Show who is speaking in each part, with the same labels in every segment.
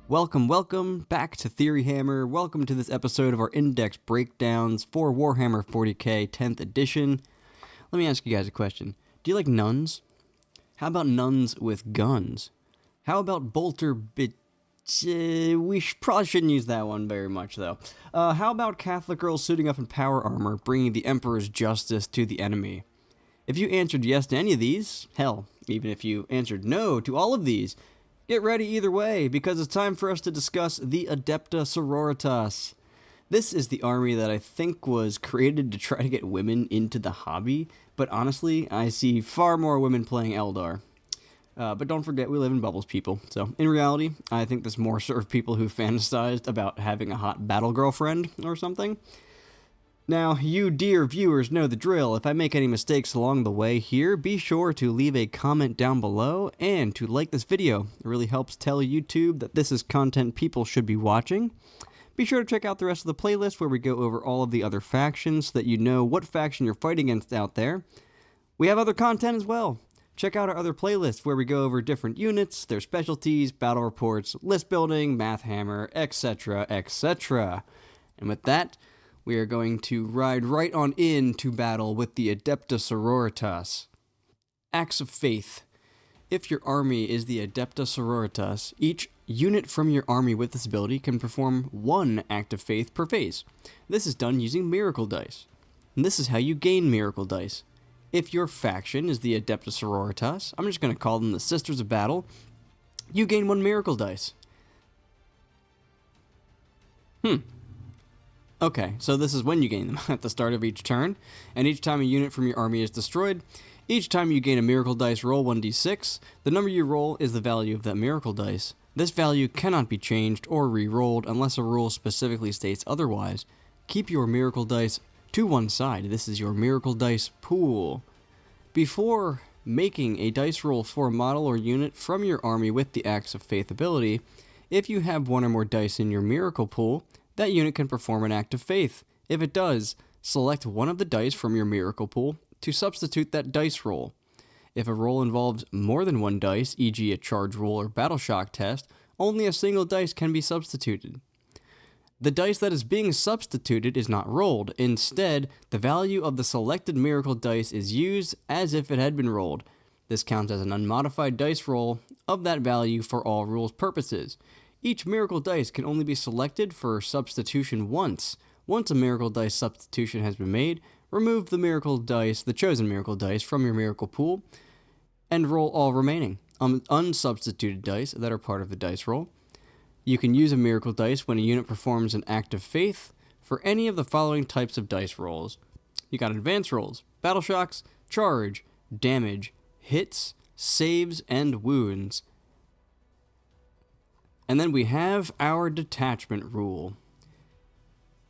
Speaker 1: Welcome back to Theory Hammer. Welcome to this episode of our index breakdowns for Warhammer 40k 10th edition. Let me ask you guys a question. Do you like nuns? How about nuns with guns? How about bolter we probably shouldn't use that one very much, though. How about Catholic girls suiting up in power armor, bringing the Emperor's justice to the enemy? If you answered yes to any of these, hell, even if you answered no to all of these, get ready either way, because it's time for us to discuss the Adepta Sororitas. This is the army that I think was created to try to get women into the hobby, but honestly, I see far more women playing Eldar. But don't forget, we live in bubbles, people. So, in reality, I think this more served people who fantasized about having a hot battle girlfriend or something. Now, you dear viewers know the drill. If I make any mistakes along the way here, be sure to leave a comment down below and to like this video. It really helps tell YouTube that this is content people should be watching. Be sure to check out the rest of the playlist where we go over all of the other factions so that you know what faction you're fighting against out there. We have other content as well. Check out our other playlists where we go over different units, their specialties, battle reports, list building, math hammer, etc., etc. And with that, we are going to ride right on into battle with the Adepta Sororitas. Acts of Faith. If your army is the Adepta Sororitas, each unit from your army with this ability can perform one act of faith per phase. This is done using miracle dice. And this is how you gain miracle dice. If your faction is the Adepta Sororitas, I'm just going to call them the Sisters of Battle, you gain one miracle dice. Okay, so this is when you gain them, at the start of each turn, and each time a unit from your army is destroyed, each time you gain a miracle dice, roll 1d6. The number you roll is the value of that miracle dice. This value cannot be changed or re-rolled unless a rule specifically states otherwise. Keep your miracle dice to one side. This is your miracle dice pool. Before making a dice roll for a model or unit from your army with the Acts of Faith ability, if you have one or more dice in your miracle pool, that unit can perform an act of faith. If it does, select one of the dice from your miracle pool to substitute that dice roll. If a roll involves more than one dice, e.g. a charge roll or battle shock test, only a single dice can be substituted. The dice that is being substituted is not rolled. Instead, the value of the selected miracle dice is used as if it had been rolled. This counts as an unmodified dice roll of that value for all rules purposes. Each miracle dice can only be selected for substitution once. Once a miracle dice substitution has been made, remove the chosen miracle dice from your miracle pool, and roll all remaining unsubstituted dice that are part of the dice roll. You can use a miracle dice when a unit performs an act of faith for any of the following types of dice rolls. You got advance rolls, battle shocks, charge, damage, hits, saves, and wounds. And then we have our detachment rule.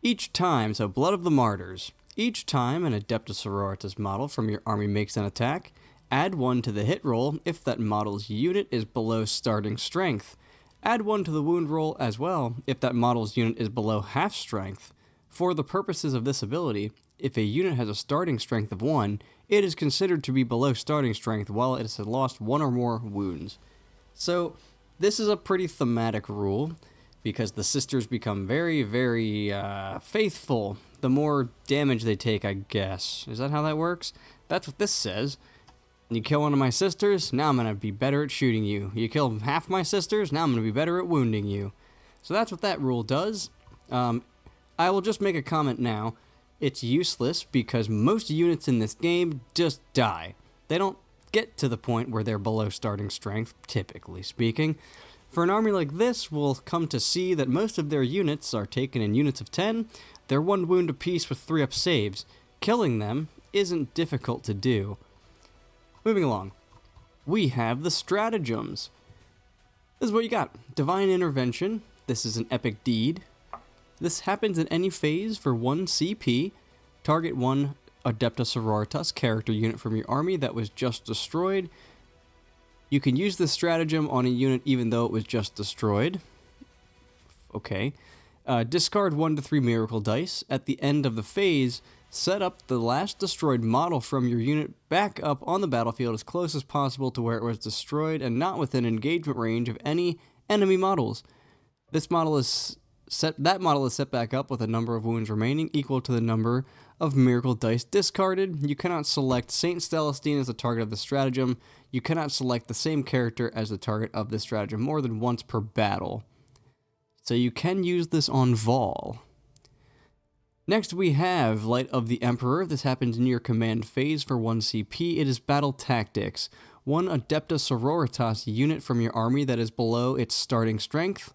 Speaker 1: Each time, so Blood of the Martyrs, each time an Adepta Sororitas model from your army makes an attack, add 1 to the hit roll if that model's unit is below starting strength. Add 1 to the wound roll as well if that model's unit is below half strength. For the purposes of this ability, if a unit has a starting strength of 1, it is considered to be below starting strength while it has lost 1 or more wounds. So, this is a pretty thematic rule, because the sisters become very, very faithful the more damage they take, I guess. Is that how that works? That's what this says. You kill one of my sisters, now I'm going to be better at shooting you. You kill half my sisters, now I'm going to be better at wounding you. So that's what that rule does. I will just make a comment now. It's useless because most units in this game just die. They don't get to the point where they're below starting strength, typically speaking. For an army like this, we'll come to see that most of their units are taken in units of 10. They're 1 wound apiece with 3-up saves. Killing them isn't difficult to do. Moving along, we have the stratagems. This is what you got. Divine Intervention. This is an epic deed. This happens in any phase for 1 CP. Target 1 Adepta Sororitas character unit from your army that was just destroyed. You can use this stratagem on a unit even though it was just destroyed. Okay. Discard 1 to 3 miracle dice. At the end of the phase, set up the last destroyed model from your unit back up on the battlefield as close as possible to where it was destroyed and not within engagement range of any enemy models. This model is that model is set back up with a number of wounds remaining equal to the number of miracle dice discarded. You cannot select Saint Celestine as the target of the stratagem. You cannot select the same character as the target of this stratagem more than once per battle. So you can use this on Vol. Next we have Light of the Emperor. This happens in your command phase for 1 CP. It is Battle Tactics. 1 Adepta Sororitas unit from your army that is below its starting strength.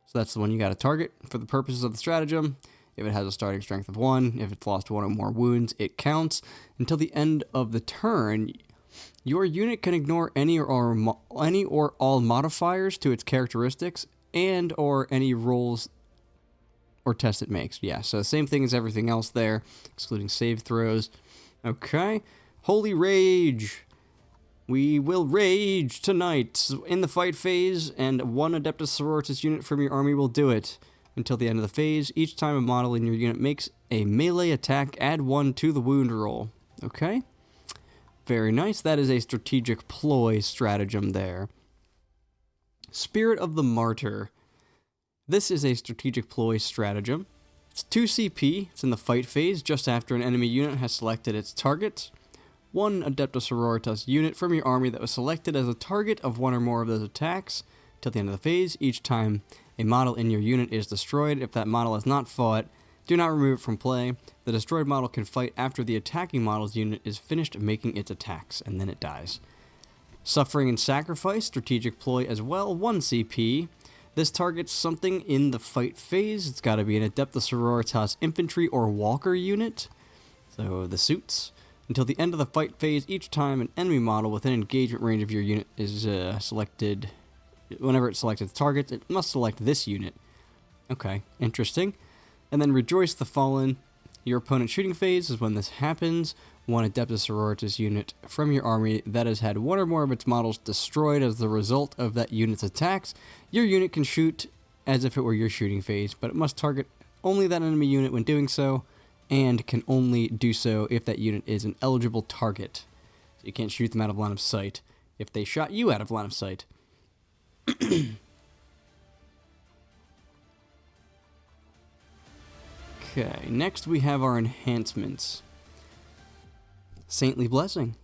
Speaker 1: So that's the one you got to target for the purposes of the stratagem. If it has a starting strength of 1, if it's lost 1 or more wounds, it counts. Until the end of the turn, your unit can ignore any or all modifiers to its characteristics and or any rolls or tests it makes. Yeah, so same thing as everything else there, excluding save throws. Okay. Holy Rage. We will rage tonight in the fight phase, and 1 Adepta Sororitas unit from your army will do it. Until the end of the phase, each time a model in your unit makes a melee attack, add 1 to the wound roll. Okay? Very nice. That is a strategic ploy stratagem there. Spirit of the Martyr. This is a strategic ploy stratagem. It's 2 CP. It's in the fight phase, just after an enemy unit has selected its target. 1 Adepta Sororitas unit from your army that was selected as a target of 1 or more of those attacks. Till the end of the phase, each time a model in your unit is destroyed, if that model is not fought, do not remove it from play. The destroyed model can fight after the attacking model's unit is finished making its attacks, and then it dies. Suffering and Sacrifice, strategic ploy as well, 1 CP. This targets something in the fight phase. It's got to be an Adepta Sororitas infantry or walker unit. So the suits. Until the end of the fight phase, each time an enemy model within engagement range of your unit is selected, whenever it selects its target, it must select this unit. Okay, interesting. And then Rejoice the Fallen. Your opponent's shooting phase is when this happens. 1 Adepta Sororitas unit from your army that has had 1 or more of its models destroyed as the result of that unit's attacks. Your unit can shoot as if it were your shooting phase, but it must target only that enemy unit when doing so, and can only do so if that unit is an eligible target. So you can't shoot them out of line of sight if they shot you out of line of sight. Okay, next we have our enhancements. Saintly Blessing.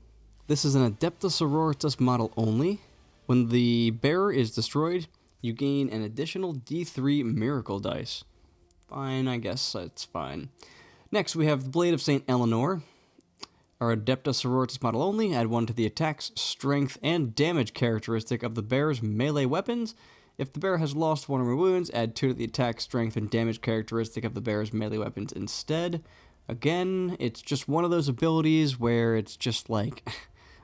Speaker 1: This is an Adepta Sororitas model only. When the bearer is destroyed, you gain an additional D3 miracle dice. Fine, I guess that's fine. Next, we have the Blade of St. Eleanor. Our Adepta Sororitas model only. Add 1 to the attack's strength and damage characteristic of the bearer's melee weapons. If the bearer has lost 1 or more wounds, add 2 to the attack, strength, and damage characteristic of the bearer's melee weapons instead. Again, it's just one of those abilities where it's just like,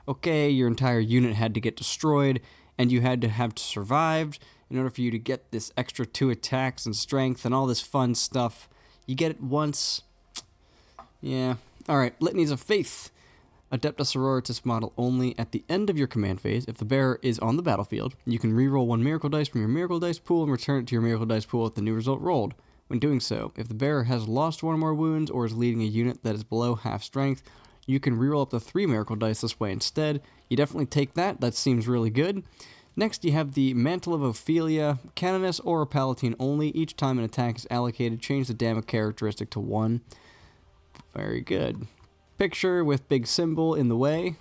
Speaker 1: okay, your entire unit had to get destroyed, and you had to have survived in order for you to get this extra 2 attacks and strength and all this fun stuff. You get it once. Yeah. Alright, Litanies of Faith. Adepta Sororitas model only. At the end of your command phase, if the bearer is on the battlefield, you can reroll 1 miracle dice from your miracle dice pool and return it to your miracle dice pool with the new result rolled. When doing so, if the bearer has lost 1 or more wounds or is leading a unit that is below half strength, you can reroll up to 3 miracle dice this way instead. You definitely take that. That seems really good. Next, you have the Mantle of Ophelia, Canoness or a Palatine only. Each time an attack is allocated, change the damage characteristic to 1. Very good. Picture with big symbol in the way.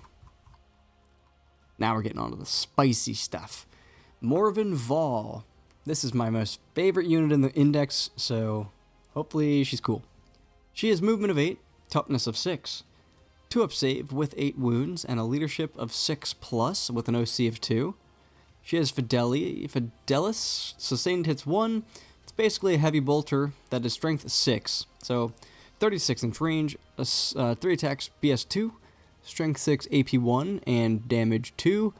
Speaker 1: Now we're getting on to the spicy stuff. Morven Vol. This is my most favorite unit in the index, so hopefully she's cool. She has movement of 8, toughness of 6, 2-up save with 8 wounds, and a leadership of 6+ with an OC of 2. She has Fidelis, sustained hits 1. It's basically a heavy bolter that is strength 6, so 36-inch range, 3 attacks, BS 2, strength 6, AP 1, and damage 2.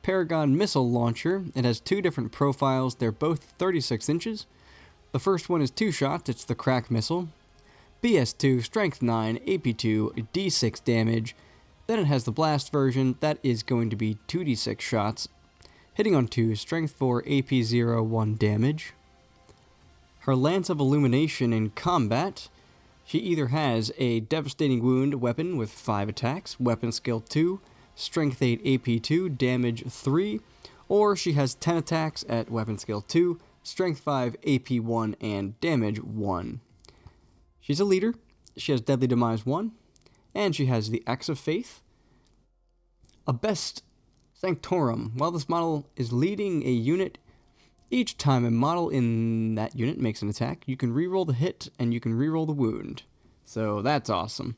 Speaker 1: Paragon Missile Launcher. It has 2 different profiles. They're both 36 inches. The first one is 2 shots. It's the Crack Missile. BS 2, strength 9, AP 2, D6 damage. Then it has the Blast version. That is going to be 2d6 shots. Hitting on 2, strength 4, AP 0, 1 damage. Her Lance of Illumination in combat. She either has a Devastating Wound weapon with 5 attacks, weapon skill 2, strength 8, AP 2, damage 3, or she has 10 attacks at weapon skill 2, Strength 5, AP 1, and Damage 1. She's a leader. She has Deadly Demise 1, and she has the Axe of Faith. A Best Sanctorum. While this model is leading a unit, each time a model in that unit makes an attack, you can reroll the hit and you can reroll the wound. So that's awesome.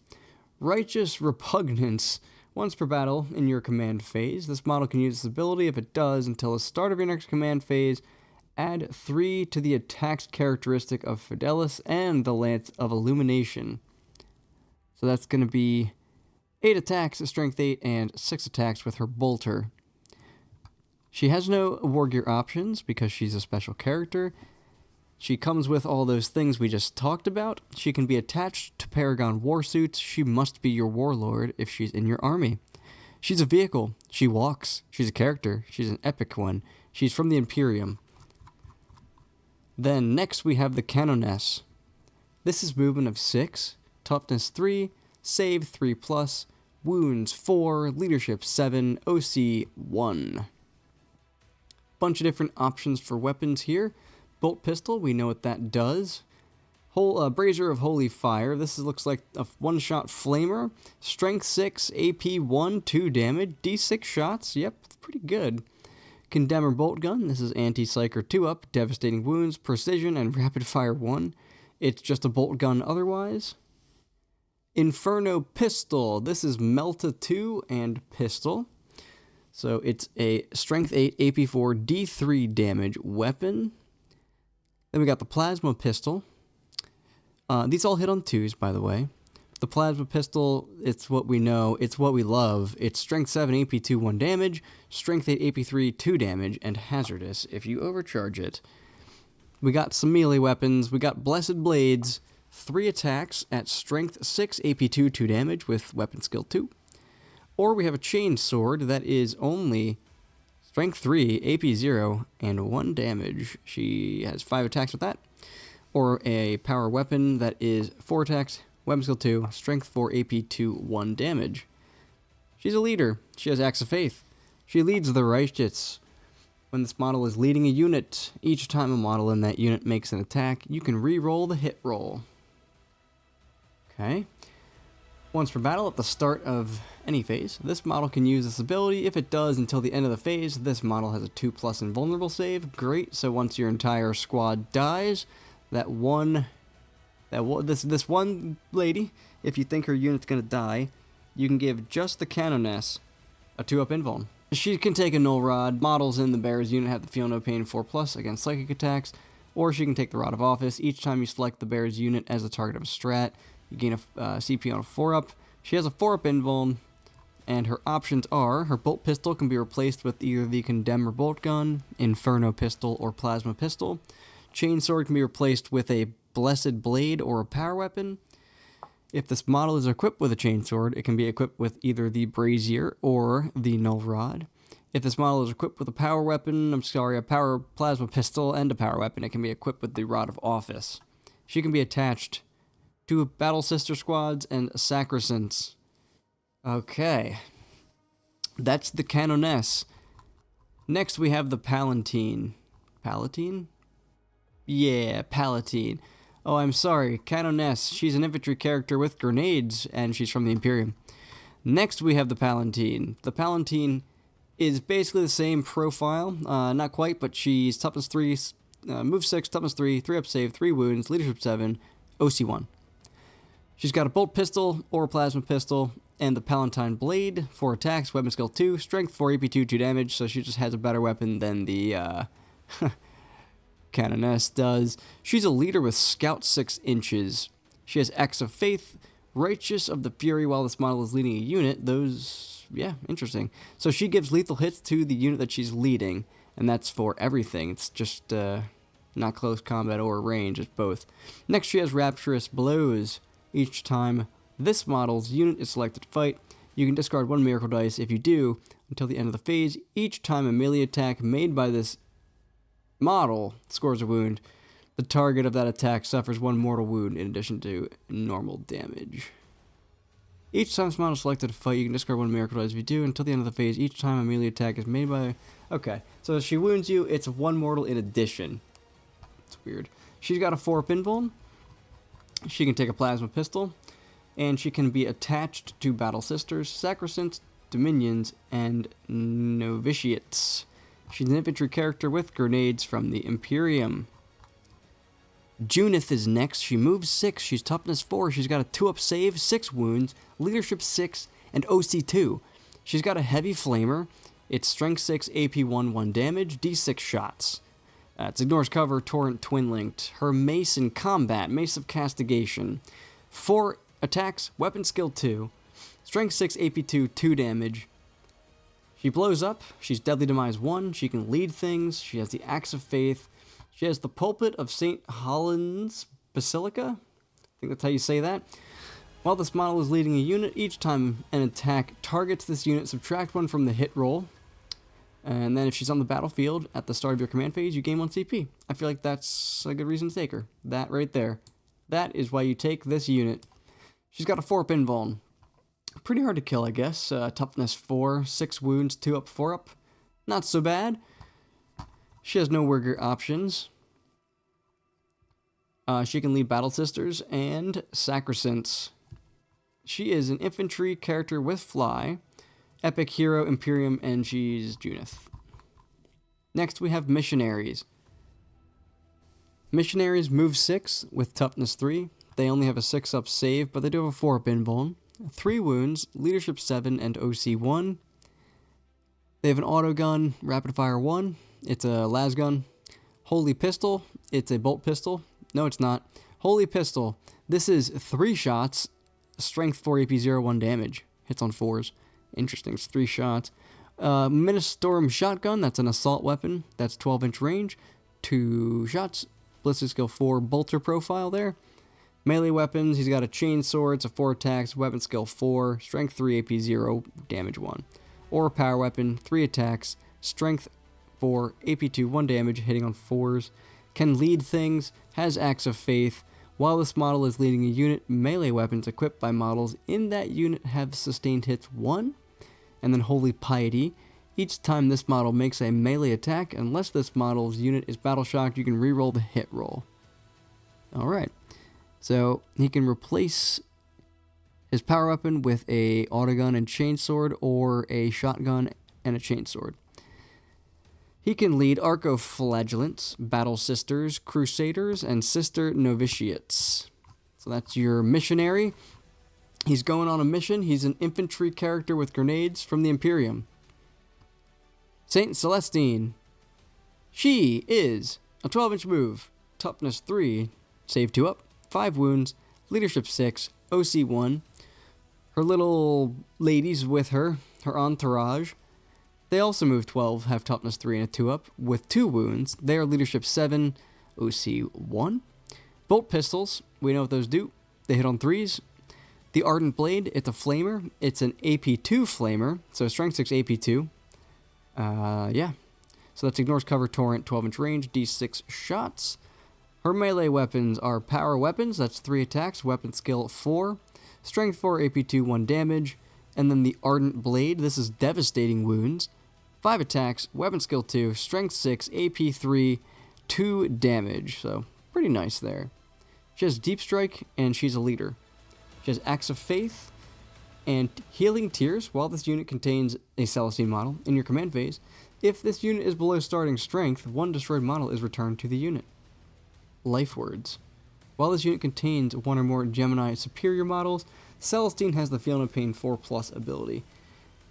Speaker 1: Righteous Repugnance. Once per battle in your command phase, this model can use this ability. If it does, until the start of your next command phase, add 3 to the attack's characteristic of Fidelis and the Lance of Illumination. So that's going to be 8 attacks at Strength 8 and 6 attacks with her Bolter. She has no war gear options because she's a special character. She comes with all those things we just talked about. She can be attached to Paragon warsuits. She must be your warlord if she's in your army. She's a vehicle. She walks. She's a character. She's an epic one. She's from the Imperium. Then next we have the Canoness. This is movement of 6, toughness 3, save 3+, wounds 4, leadership 7, OC 1. Bunch of different options for weapons here. Bolt pistol, we know what that does. Brazier of Holy Fire. This looks like a one-shot flamer. Strength 6, AP 1, 2 damage, D6 shots. Yep, pretty good. Condemner Bolt Gun. This is anti-psyker 2-up, devastating wounds, precision, and rapid fire 1. It's just a bolt gun otherwise. Inferno Pistol. This is Melta 2 and pistol. So it's a Strength 8, AP 4, D3 damage weapon. Then we got the Plasma Pistol. These all hit on 2s, by the way. The Plasma Pistol, it's what we know, it's what we love. It's Strength 7, AP 2, 1 damage, Strength 8, AP 3, 2 damage, and hazardous if you overcharge it. We got some melee weapons. We got Blessed Blades, 3 attacks at Strength 6, AP 2, 2 damage with Weapon Skill 2. Or we have a Chain Sword that is only Strength 3, AP 0, and 1 damage. She has 5 attacks with that. Or a Power Weapon that is 4 attacks, Weapon Skill 2, Strength 4, AP 2, 1 damage. She's a leader. She has Axe of Faith. She leads the Righteous. When this model is leading a unit, each time a model in that unit makes an attack, you can re-roll the hit roll. Okay. Once per battle at the start of any phase, this model can use this ability. If it does until the end of the phase, this model has a 2+ invulnerable save. Great. So once your entire squad dies, this one lady, if you think her unit's gonna die, you can give just the Canoness a 2-up invuln. She can take a Null Rod. Models in the Bear's unit have the Feel No Pain 4+ against psychic attacks, or she can take the Rod of Office. Each time you select the Bear's unit as the target of a strat, you gain a CP on a 4-up. She has a 4-up invuln, and her options are, her Bolt Pistol can be replaced with either the Condemner Bolt Gun, Inferno Pistol, or Plasma Pistol. Chain Sword can be replaced with a Blessed Blade or a Power Weapon. If this model is equipped with a Chain Sword, it can be equipped with either the Brazier or the Null Rod. If this model is equipped with a Power Weapon, a Power Plasma Pistol, and a Power Weapon, it can be equipped with the Rod of Office. She can be attached to Battle Sister Squads and Sacrosants. Okay. That's the Canoness. Next we have the Palatine. Palatine? Yeah, Palatine. Oh, I'm sorry, Canoness. She's an infantry character with grenades, and she's from the Imperium. Next we have the Palatine. The Palatine is basically the same profile. Not quite, but she's toughness 3, move 6, toughness 3, 3-up save, 3 wounds, leadership 7, OC 1. She's got a Bolt Pistol or a Plasma Pistol, and the Palatine Blade, 4 attacks, Weapon Skill 2, Strength 4, AP 2, 2 damage, so she just has a better weapon than the Canoness does. She's a leader with Scout 6 inches. She has Axe of Faith, Righteous of the Fury while this model is leading a unit. Yeah, interesting. So she gives lethal hits to the unit that she's leading, and that's for everything. It's just not close combat or range, it's both. Next she has Rapturous Blows. Each time this model's unit is selected to fight, you can discard 1 Miracle Dice. If you do, until the end of the phase, each time a melee attack made by this model scores a wound, the target of that attack suffers 1 mortal wound in addition to normal damage. Each time this model is selected to fight, you can discard 1 Miracle Dice. If you do, until the end of the phase, each time a melee attack is made by... Okay, so if she wounds you, it's 1 mortal in addition. It's weird. She's got a 4-up invuln. She can take a plasma pistol, and she can be attached to Battle Sisters, Sacrosanct, Dominions, and Novitiates. She's an infantry character with grenades from the Imperium. Junith is next. She moves 6. She's toughness 4. She's got a 2-up save, 6 wounds, leadership 6, and OC 2. She's got a heavy flamer. It's strength 6, AP 1, 1 damage, D6 shots. It ignores cover, torrent, twin linked. Her mace in combat, Mace of Castigation. 4 attacks, weapon skill 2, strength 6, AP 2, 2 damage. She blows up. She's deadly demise 1. She can lead things. She has the Axe of Faith. She has the pulpit of St. Holland's Basilica. I think that's how you say that. While this model is leading a unit, each time an attack targets this unit, subtract 1 from the hit roll. And then if she's on the battlefield at the start of your command phase, you gain 1 CP. I feel like that's a good reason to take her. That right there. That is why you take this unit. She's got a 4-up invuln. Pretty hard to kill, I guess. Toughness 4, 6 wounds, 2-up, 4-up. Not so bad. She has no Wigger options. She can lead Battle Sisters and Sacrosancts. She is an infantry character with fly, epic hero, Imperium, and she's Junith. Next we have Missionaries. Missionaries move 6 with toughness 3. They only have a 6-up save, but they do have a 4-up invuln. 3 wounds, leadership 7, and OC 1. They have an autogun, rapid fire 1. It's a las gun. Holy pistol. It's a bolt pistol. No, it's not. Holy pistol. This is 3 shots. Strength 4, AP 0, 1 damage. Hits on 4s. Interesting. It's 3 shots. Ministorum shotgun. That's an assault weapon. That's 12-inch range. 2 shots. Ballistic skill 4. Bolter profile there. Melee weapons. He's got a chainsaw. It's a 4 attacks. Weapon skill 4. Strength 3, AP 0, damage 1. Or a power weapon. 3 attacks. Strength 4, AP 2, 1 damage, hitting on 4s. Can lead things. Has Axe of Faith. While this model is leading a unit, melee weapons equipped by models in that unit have sustained hits 1. And then Holy Piety. Each time this model makes a melee attack, unless this model's unit is battle shocked, you can reroll the hit roll. Alright. So he can replace his power weapon with a autogun and chainsword, or a shotgun and a chainsword. He can lead Arcoflagellants, Battle Sisters, Crusaders, and Sister Novitiates. So that's your missionary. He's going on a mission. He's an infantry character with grenades from the Imperium. Saint Celestine. She is a 12-inch move, toughness 3, save 2 up, 5 wounds, leadership 6, OC 1. Her little ladies with her, her entourage, they also move 12, have toughness 3 and a 2-up, with 2 wounds. They are leadership 7, OC 1. Bolt pistols, we know what those do. They hit on 3s. The Ardent Blade, it's a flamer. It's an AP 2 flamer, so strength 6, AP 2. Yeah. So that's ignores cover, torrent, 12-inch range, D6 shots. Her melee weapons are power weapons, that's 3 attacks, weapon skill 4. Strength 4, AP 2, 1 damage. And then the Ardent Blade, this is devastating wounds. 5 attacks, weapon skill 2, strength 6, AP 3, 2 damage. So, pretty nice there. She has Deep Strike, and she's a leader. She has Axe of Faith, and Healing Tears, while this unit contains a Celestine model in your command phase. If this unit is below starting strength, 1 destroyed model is returned to the unit. Life Words. While this unit contains 1 or more Gemini superior models, Celestine has the Feel No Pain 4+ ability.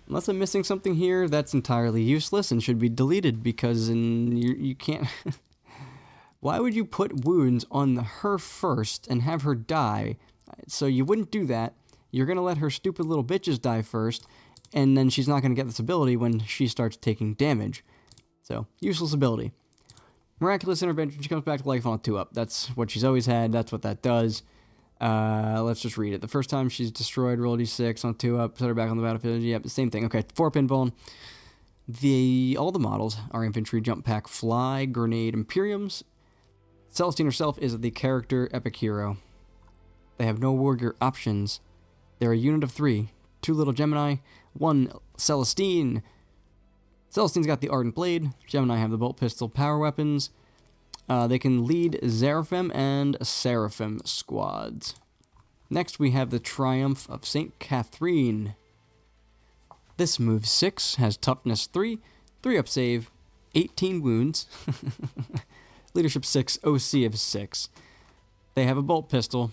Speaker 1: Unless I'm missing something here, that's entirely useless and should be deleted, because you can't... Why would you put wounds on her first and have her die? So you wouldn't do that. You're going to let her stupid little bitches die first, and then she's not going to get this ability when she starts taking damage. So, useless ability. Miraculous Intervention, she comes back to life on a 2-up. That's what she's always had, that's what that does. Let's just read it. The first time she's destroyed, roll d6 on 2-up, set her back on the battlefield. Yep, same thing. Okay, 4-up invuln. All the models are infantry, jump pack, fly, grenade, Imperiums. Celestine herself is the character epic hero. They have no warrior options. They're a unit of 3. 2 little Gemini, 1 Celestine. Celestine's got the Ardent Blade. Gemini have the bolt pistol, power weapons. They can lead Seraphim and Seraphim squads. Next, we have the Triumph of St. Catherine. This moves 6, has toughness 3, 3 up save, 18 wounds, leadership 6, OC of 6. They have a bolt pistol.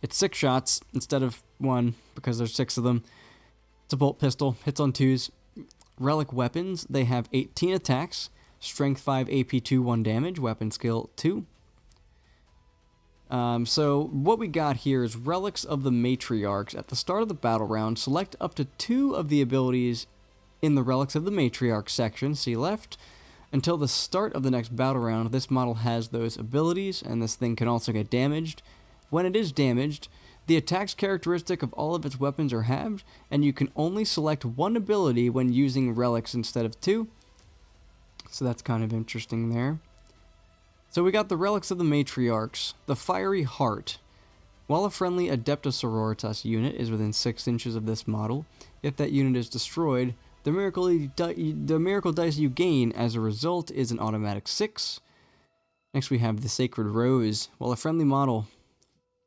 Speaker 1: It's 6 shots instead of 1 because there's 6 of them. It's a bolt pistol, hits on 2s. Relic weapons, they have 18 attacks, strength 5, AP 2, 1 damage, weapon skill 2. So what we got here is Relics of the Matriarchs. At the start of the battle round, select up to 2 of the abilities in the Relics of the Matriarch section, see left. Until the start of the next battle round, this model has those abilities, and this thing can also get damaged. When it is damaged, the attack's characteristic of all of its weapons are halved, and you can only select 1 ability when using relics instead of 2. So that's kind of interesting there. So we got the Relics of the Matriarchs, the Fiery Heart. While a friendly Adepta Sororitas unit is within 6 inches of this model, if that unit is destroyed, the miracle dice you gain as a result is an automatic 6. Next we have the Sacred Rose. While a friendly model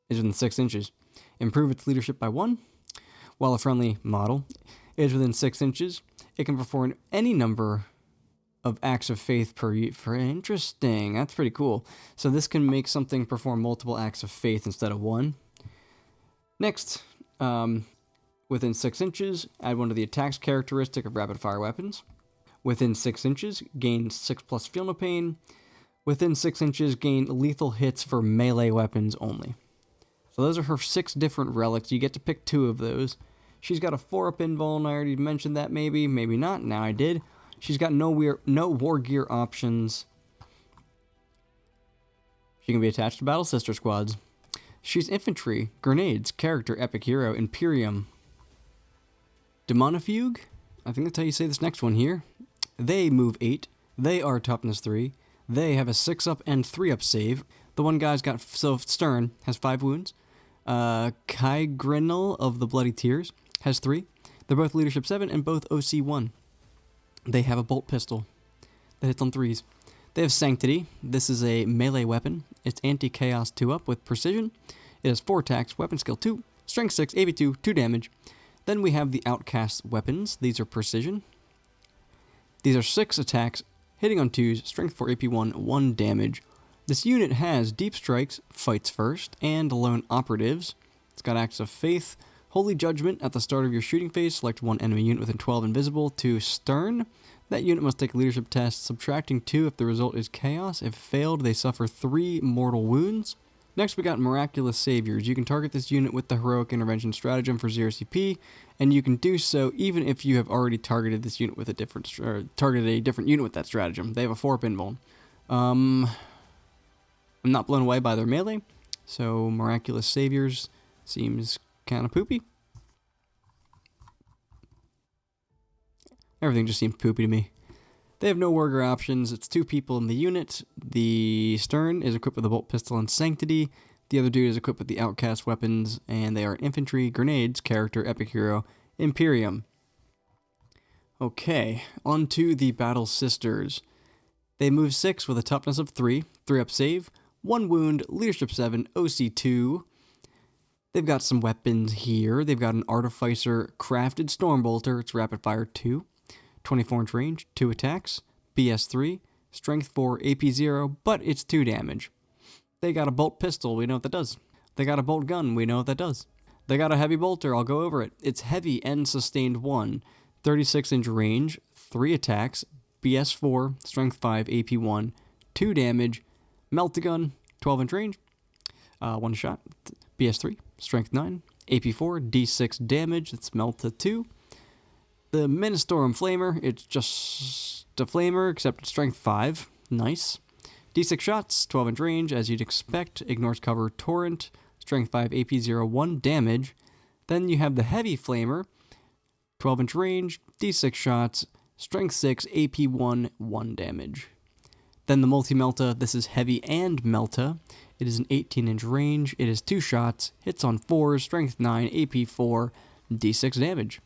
Speaker 1: is within 6 inches, improve its leadership by 1. While a friendly model is within 6 inches, it can perform any number of acts of faith per interesting. That's pretty cool. So this can make something perform multiple acts of faith instead of 1. Next, within 6 inches, add 1 to the attack's characteristic of rapid fire weapons. Within 6 inches, gain 6+ feel no pain. Within 6 inches, gain lethal hits for melee weapons only. So those are her 6 different relics. You get to pick 2 of those. She's got a 4-up invuln. I already mentioned that maybe not. Now I did. She's got no war gear options. She can be attached to Battle Sister squads. She's infantry, grenades, character, epic hero, Imperium. Demonifuge? I think that's how you say this next one here. They move 8. They are toughness 3. They have a 6-up and 3-up save. The one guy's got, so Stern has 5 wounds. Kygrinal of the Bloody Tears has 3. They're both leadership 7 and both OC 1. They have a bolt pistol that hits on 3s. They have Sanctity. This is a melee weapon. It's anti-chaos 2-up with precision. It has 4 attacks, weapon skill 2, strength 6, AP 2, 2 damage. Then we have the Outcast weapons. These are precision. These are 6 attacks, hitting on 2s, strength 4, AP 1, 1 damage. This unit has Deep Strikes, Fights First, and Lone Operatives. It's got Acts of Faith, Holy Judgment. At the start of your shooting phase, select 1 enemy unit within 12 invisible to Stern. That unit must take a leadership test, subtracting 2 if the result is chaos. If failed, they suffer 3 mortal wounds. Next, we got Miraculous Saviors. You can target this unit with the Heroic Intervention Stratagem for 0 CP, and you can do so even if you have already targeted this unit with a different unit with that stratagem. They have a 4-up invuln. I'm not blown away by their melee, so Miraculous Saviors seems kind of poopy. Everything just seems poopy to me. They have no warger options. It's 2 people in the unit. The Stern is equipped with a bolt pistol and Sanctity. The other dude is equipped with the Outcast weapons, and they are infantry, grenades, character, epic hero, Imperium. Okay, on to the Battle Sisters. They move 6 with a toughness of 3, 3-up save, 1 wound, leadership 7, OC 2. They've got some weapons here. They've got an Artificer Crafted Stormbolter. It's rapid fire 2, 24-inch range, 2 attacks, BS 3, strength 4, AP 0, but it's 2 damage. They got a bolt pistol. We know what that does. They got a bolt gun. We know what that does. They got a heavy bolter. I'll go over it. It's heavy and sustained 1, 36-inch range, 3 attacks, BS 4, strength 5, AP 1, 2 damage, Melt-A-Gun, 12-inch range, 1 shot, BS 3, strength 9, AP 4, D6 damage, it's Melta 2. The Ministorum Flamer, it's just a flamer, except it's strength 5, nice. D6 shots, 12-inch range, as you'd expect, ignores cover, torrent, strength 5, AP 0, 1 damage. Then you have the Heavy Flamer, 12-inch range, D6 shots, strength 6, AP 1, 1 damage. Then the Multi-Melta, this is heavy and Melta. It is an 18-inch range, it is 2 shots, hits on 4s, strength 9, AP 4, D6 damage.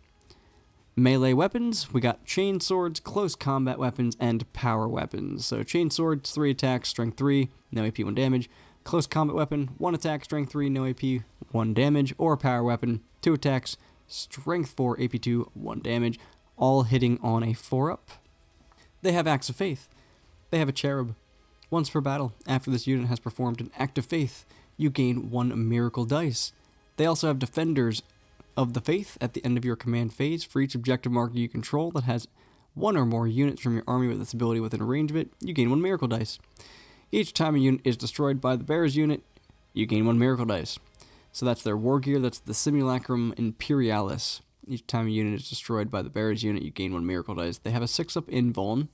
Speaker 1: Melee weapons, we got chain swords, close combat weapons, and power weapons. So chain swords, 3 attacks, strength 3, no AP, 1 damage. Close combat weapon, 1 attack, strength 3, no AP, 1 damage. Or power weapon, 2 attacks, strength 4, AP 2, 1 damage. All hitting on a 4-up. They have Acts of Faith. They have a Cherub. Once per battle, after this unit has performed an Act of Faith, you gain 1 miracle dice. They also have Defenders of the Faith at the end of your command phase. For each objective marker you control that has 1 or more units from your army with this ability within range of it, you gain 1 miracle dice. Each time a unit is destroyed by the bearer's unit, you gain 1 miracle dice. So that's their war gear, that's the Simulacrum Imperialis. Each time a unit is destroyed by the bearer's unit, you gain 1 miracle dice. They have a 6-up invuln.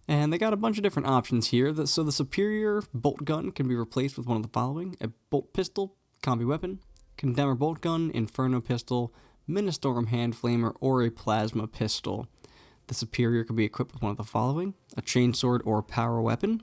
Speaker 1: And they got a bunch of different options here. So the superior bolt gun can be replaced with one of the following: a bolt pistol, combi weapon, condemner bolt gun, inferno pistol, ministorum hand flamer, or a plasma pistol. The superior can be equipped with one of the following: a chainsword or power weapon.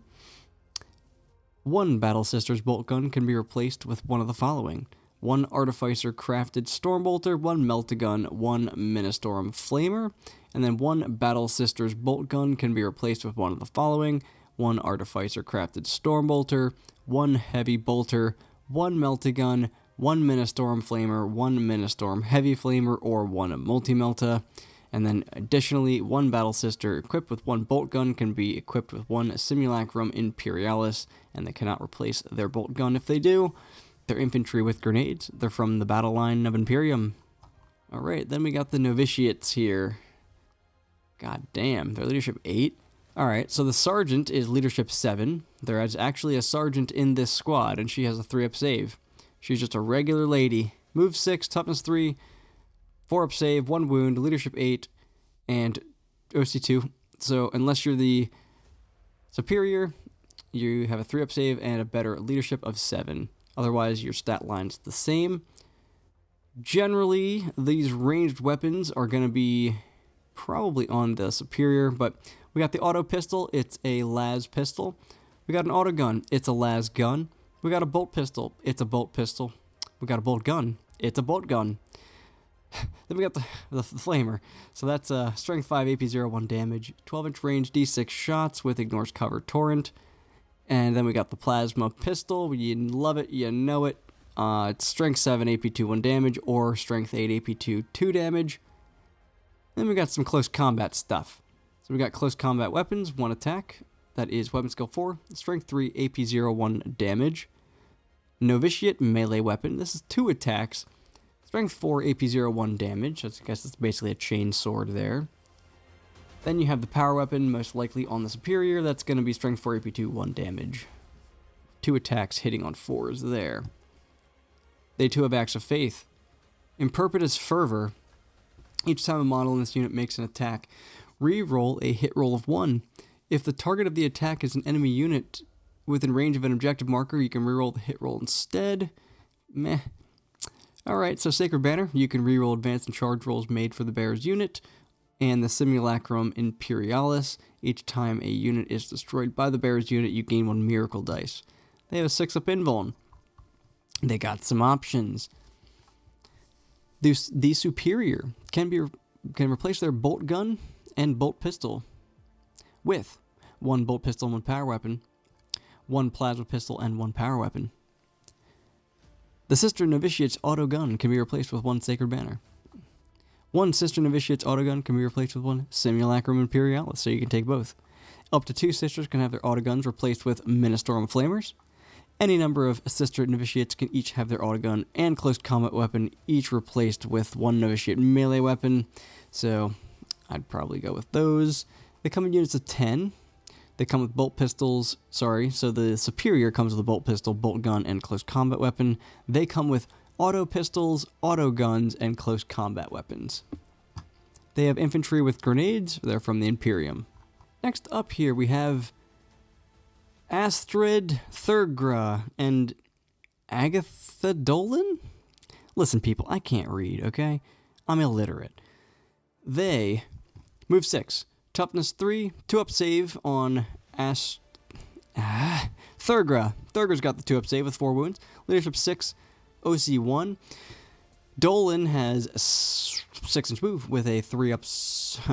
Speaker 1: One Battle Sisters bolt gun can be replaced with one of the following: 1 Artificer Crafted Stormbolter, 1 Melt-A-Gun, 1 Ministorum Flamer, and then 1 Battle Sisters bolt gun can be replaced with one of the following: 1 Artificer Crafted Stormbolter, 1 Heavy Bolter, 1 Melt-A-Gun, 1 Ministorum Flamer, 1 Ministorum Heavy Flamer, or 1 Multi-Melta. And then additionally, 1 Battle Sister equipped with 1 bolt gun can be equipped with 1 Simulacrum Imperialis, and they cannot replace their bolt gun. If they do, they're infantry with grenades. They're from the battle line of Imperium. Alright, then we got the novitiates here. God damn, they're leadership 8. Alright, so the sergeant is leadership 7. There is actually a sergeant in this squad, and she has a 3-up save. She's just a regular lady. Move 6, toughness 3, 4-up save, 1 wound, leadership 8, and OC 2. So unless you're the superior, you have a 3-up save and a better leadership of 7. Otherwise, your stat line's the same. Generally, these ranged weapons are going to be probably on the superior, but we got the auto pistol, it's a las pistol. We got an auto gun, it's a las gun. We got a bolt pistol, it's a bolt pistol. We got a bolt gun, it's a bolt gun. Then we got the flamer. So that's strength 5, AP 0, 1 damage, 12-inch range, D6 shots with ignores cover torrent. And then we got the plasma pistol. You love it, you know it. It's strength 7, AP 2, 1 damage, or strength 8, AP 2, 2 damage. Then we got some close combat stuff. So we got close combat weapons, 1 attack. That is weapon skill 4, strength 3, AP 0, 1 damage. Novitiate melee weapon. This is 2 attacks, strength 4, AP 0, 1 damage. I guess it's basically a chain sword there. Then you have the power weapon, most likely on the superior. That's going to be strength 4, AP 2, 1 damage. 2 attacks hitting on 4s there. They too have Acts of Faith. Imperpetus Fervour. Each time a model in this unit makes an attack, re-roll a hit roll of 1. If the target of the attack is an enemy unit within range of an objective marker, you can re-roll the hit roll instead. Meh. Alright, so Sacred Banner, you can re-roll advance and charge rolls made for the bearer's unit. And the Simulacrum Imperialis. Each time a unit is destroyed by the bearer's unit, you gain 1 miracle dice. They have a 6-up invuln. They got some options. The superior can replace their bolt gun and bolt pistol with 1 bolt pistol and 1 power weapon, 1 plasma pistol and 1 power weapon. The Sister Novitiate's auto gun can be replaced with 1 Sacred Banner. 1 Sister Novitiate's autogun can be replaced with 1 Simulacrum Imperialis, so you can take both. Up to 2 sisters can have their autoguns replaced with Ministorum Flamers. Any number of Sister Novitiates can each have their autogun and close combat weapon each replaced with 1 Novitiate melee weapon, so I'd probably go with those. They come in units of 10. They come with bolt pistols, so the superior comes with a bolt pistol, bolt gun, and close combat weapon. They come with auto pistols, auto guns, and close combat weapons. They have infantry with grenades. They're from the Imperium. Next up here we have Astrid Thurgra and Agatha Dolan? Listen, people, I can't read, okay? I'm illiterate. They move 6, toughness 3, 2-up save on Thurgra. Thurgra's got the 2-up save with 4 wounds. Leadership 6, OC 1. Dolan has 6-inch move with a 3-up.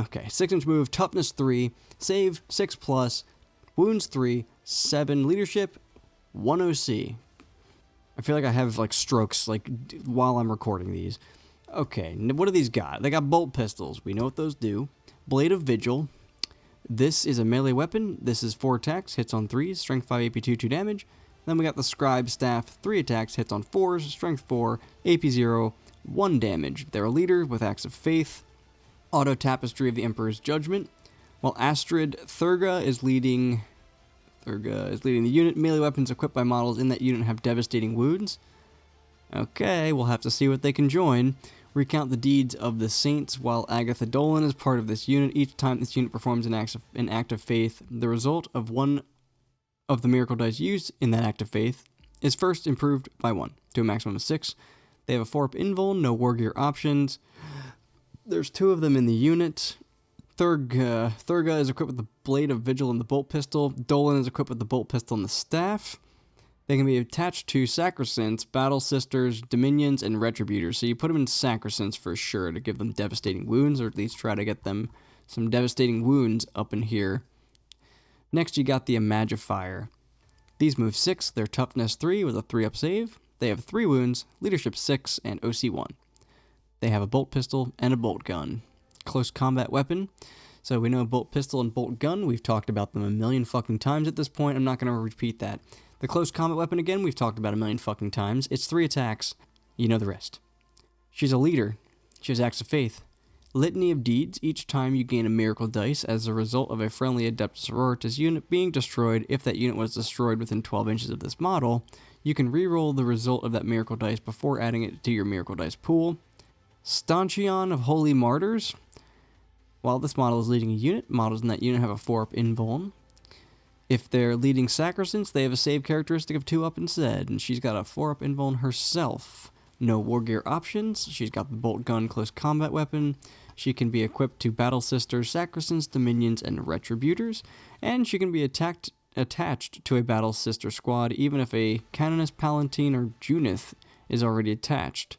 Speaker 1: Okay, 6-inch move, toughness 3, save 6+, wounds 3, 7 leadership, 1 OC. I feel like I have like strokes like while I'm recording these. Okay, what do these got? They got bolt pistols. We know what those do. Blade of Vigil. This is a melee weapon. This is 4 attacks, hits on 3s, strength 5, AP 2, 2 damage. Then we got the Scribe Staff, 3 attacks, hits on 4s, strength 4, AP 0, 1 damage. They're a leader with Acts of Faith. Auto Tapestry of the Emperor's Judgment. While Astrid Thurga is leading the unit. Melee weapons equipped by models in that unit have devastating wounds. Okay, we'll have to see what they can join. Recount the deeds of the saints while Agatha Dolan is part of this unit. Each time this unit performs an act of faith, the result of one of the miracle dice used in that act of faith is first improved by 1 to a maximum of 6. They have a 4-up invuln, no war gear options. There's 2 of them in the unit. Thurga is equipped with the Blade of Vigil and the Bolt Pistol. Dolan is equipped with the Bolt Pistol and the Staff. They can be attached to Sacrosants, Battle Sisters, Dominions, and Retributors. So you put them in Sacrosants for sure to give them devastating wounds, or at least try to get them some devastating wounds up in here. Next, you got the Imagifier. These move 6, they're toughness 3 with a 3-up save. They have 3 wounds, leadership 6, and OC 1. They have a bolt pistol and a bolt gun. Close combat weapon. So we know bolt pistol and bolt gun. We've talked about them a million fucking times at this point. I'm not going to repeat that. The close combat weapon, again, we've talked about a million fucking times. It's 3 attacks. You know the rest. She's a leader. She has Acts of Faith. Litany of Deeds. Each time you gain a miracle dice as a result of a friendly Adepta Sororitas unit being destroyed, if that unit was destroyed within 12 inches of this model, you can reroll the result of that miracle dice before adding it to your miracle dice pool. Stanchion of Holy Martyrs. While this model is leading a unit, models in that unit have a 4-up invuln. If they're leading Sacrosants, they have a save characteristic of 2-up instead, and she's got a 4-up invuln herself. No war gear options. She's got the bolt gun close combat weapon. She can be equipped to Battle Sisters, Sacrosants, Dominions, and Retributors, and she can be attached to a Battle Sister squad, even if a Canoness, Palatine, or Junith is already attached.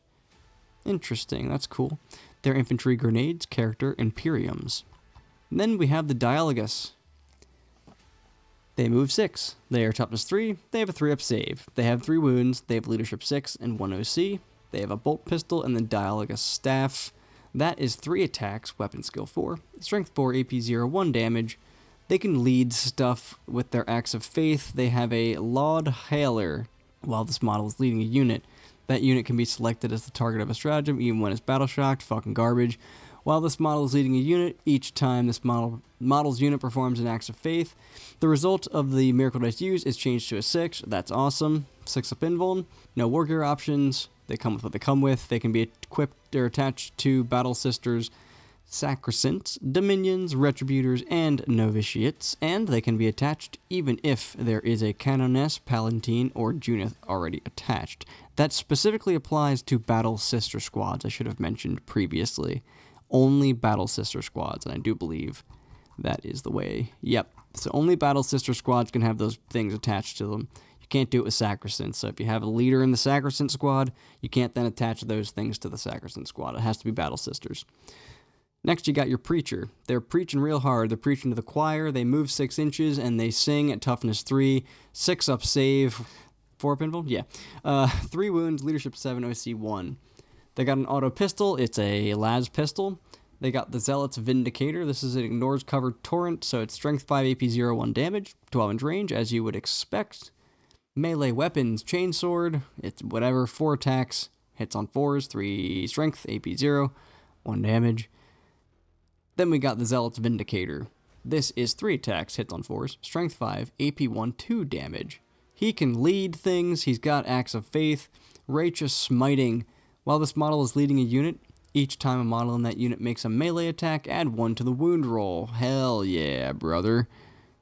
Speaker 1: Interesting, that's cool. They're infantry grenades, character, Imperiums. And then we have the Dialogus. They move 6. They are toughness 3. They have a 3-up save. They have 3 wounds. They have leadership 6 and 1 OC. They have a bolt pistol and the Dialogus staff. That is 3 attacks, weapon skill 4, strength 4, AP 0, 1 damage. They can lead stuff with their Acts of Faith. They have a Laud Hailer. While this model is leading a unit, that unit can be selected as the target of a stratagem even when it's battle shocked. Fucking garbage. While this model is leading a unit, each time this model's unit performs an Acts of Faith, the result of the miracle dice used is changed to a 6. That's awesome. 6-up invuln. No war gear options. They come with what they come with. They can be equipped or attached to Battle Sisters, Sacrosants, Dominions, Retributors, and Novitiates, and they can be attached even if there is a Canoness, Palatine, or Junith already attached. That specifically applies to Battle Sister squads, I should have mentioned previously. Only Battle Sister squads, and I do believe that is the way. Yep, so only Battle Sister squads can have those things attached to them. You can't do it with Sacrosants, so if you have a leader in the Sacrosant squad, you can't then attach those things to the Sacrosant squad. It has to be Battle Sisters. Next, you got your Preacher. They're preaching real hard. They're preaching to the choir. They move 6 inches, and they sing at toughness 3, 6-up save, 4-up invuln? Yeah. 3 wounds, leadership 7, OC 1. They got an auto pistol. It's a las pistol. They got the Zealot's Vindicator. This is an ignores covered torrent, so it's strength 5, AP 0, 1 damage, 12-inch range, as you would expect. Melee weapons, Chainsword. It's whatever, 4 attacks, hits on 4s, 3 strength, AP 0, 1 damage. Then we got the Zealot's Vindicator. This is 3 attacks, hits on 4s, strength 5, AP 1, 2 damage. He can lead things, he's got Acts of Faith, Righteous Smiting. While this model is leading a unit, each time a model in that unit makes a melee attack, add 1 to the wound roll. Hell yeah, brother.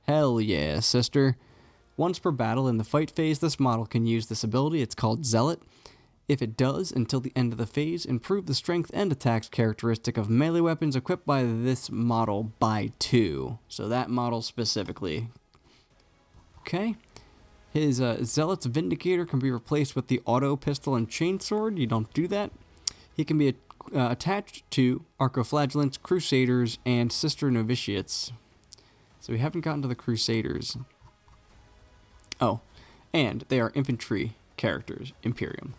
Speaker 1: Hell yeah, sister. Once per battle in the fight phase, this model can use this ability. It's called Zealot. If it does, until the end of the phase, improve the strength and attacks characteristic of melee weapons equipped by this model by 2. So that model specifically. Okay. His Zealot's Vindicator can be replaced with the auto pistol and chainsword. You don't do that. He can be attached to Archoflagellants, Crusaders, and Sister Novitiates. So we haven't gotten to the Crusaders. Oh, and they are infantry characters, Imperium.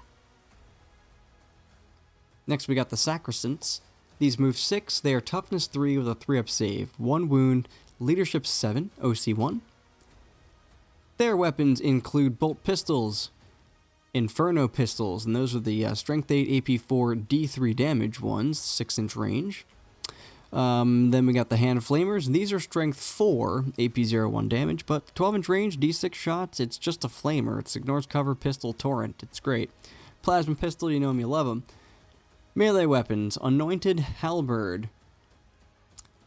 Speaker 1: Next we got the Sacrosants. These move 6, they are toughness 3 with a 3-up save, 1 wound, leadership 7, OC 1. Their weapons include bolt pistols, Inferno pistols, and those are the strength 8, AP 4, D3 damage ones, 6-inch range. Then we got the Hand Flamers. These are strength 4, AP 0, 1 damage, but 12-inch range, D6 shots. It's just a flamer. It ignores cover, pistol, torrent. It's great. Plasma pistol, you know them, you love them. Melee weapons, Anointed Halberd.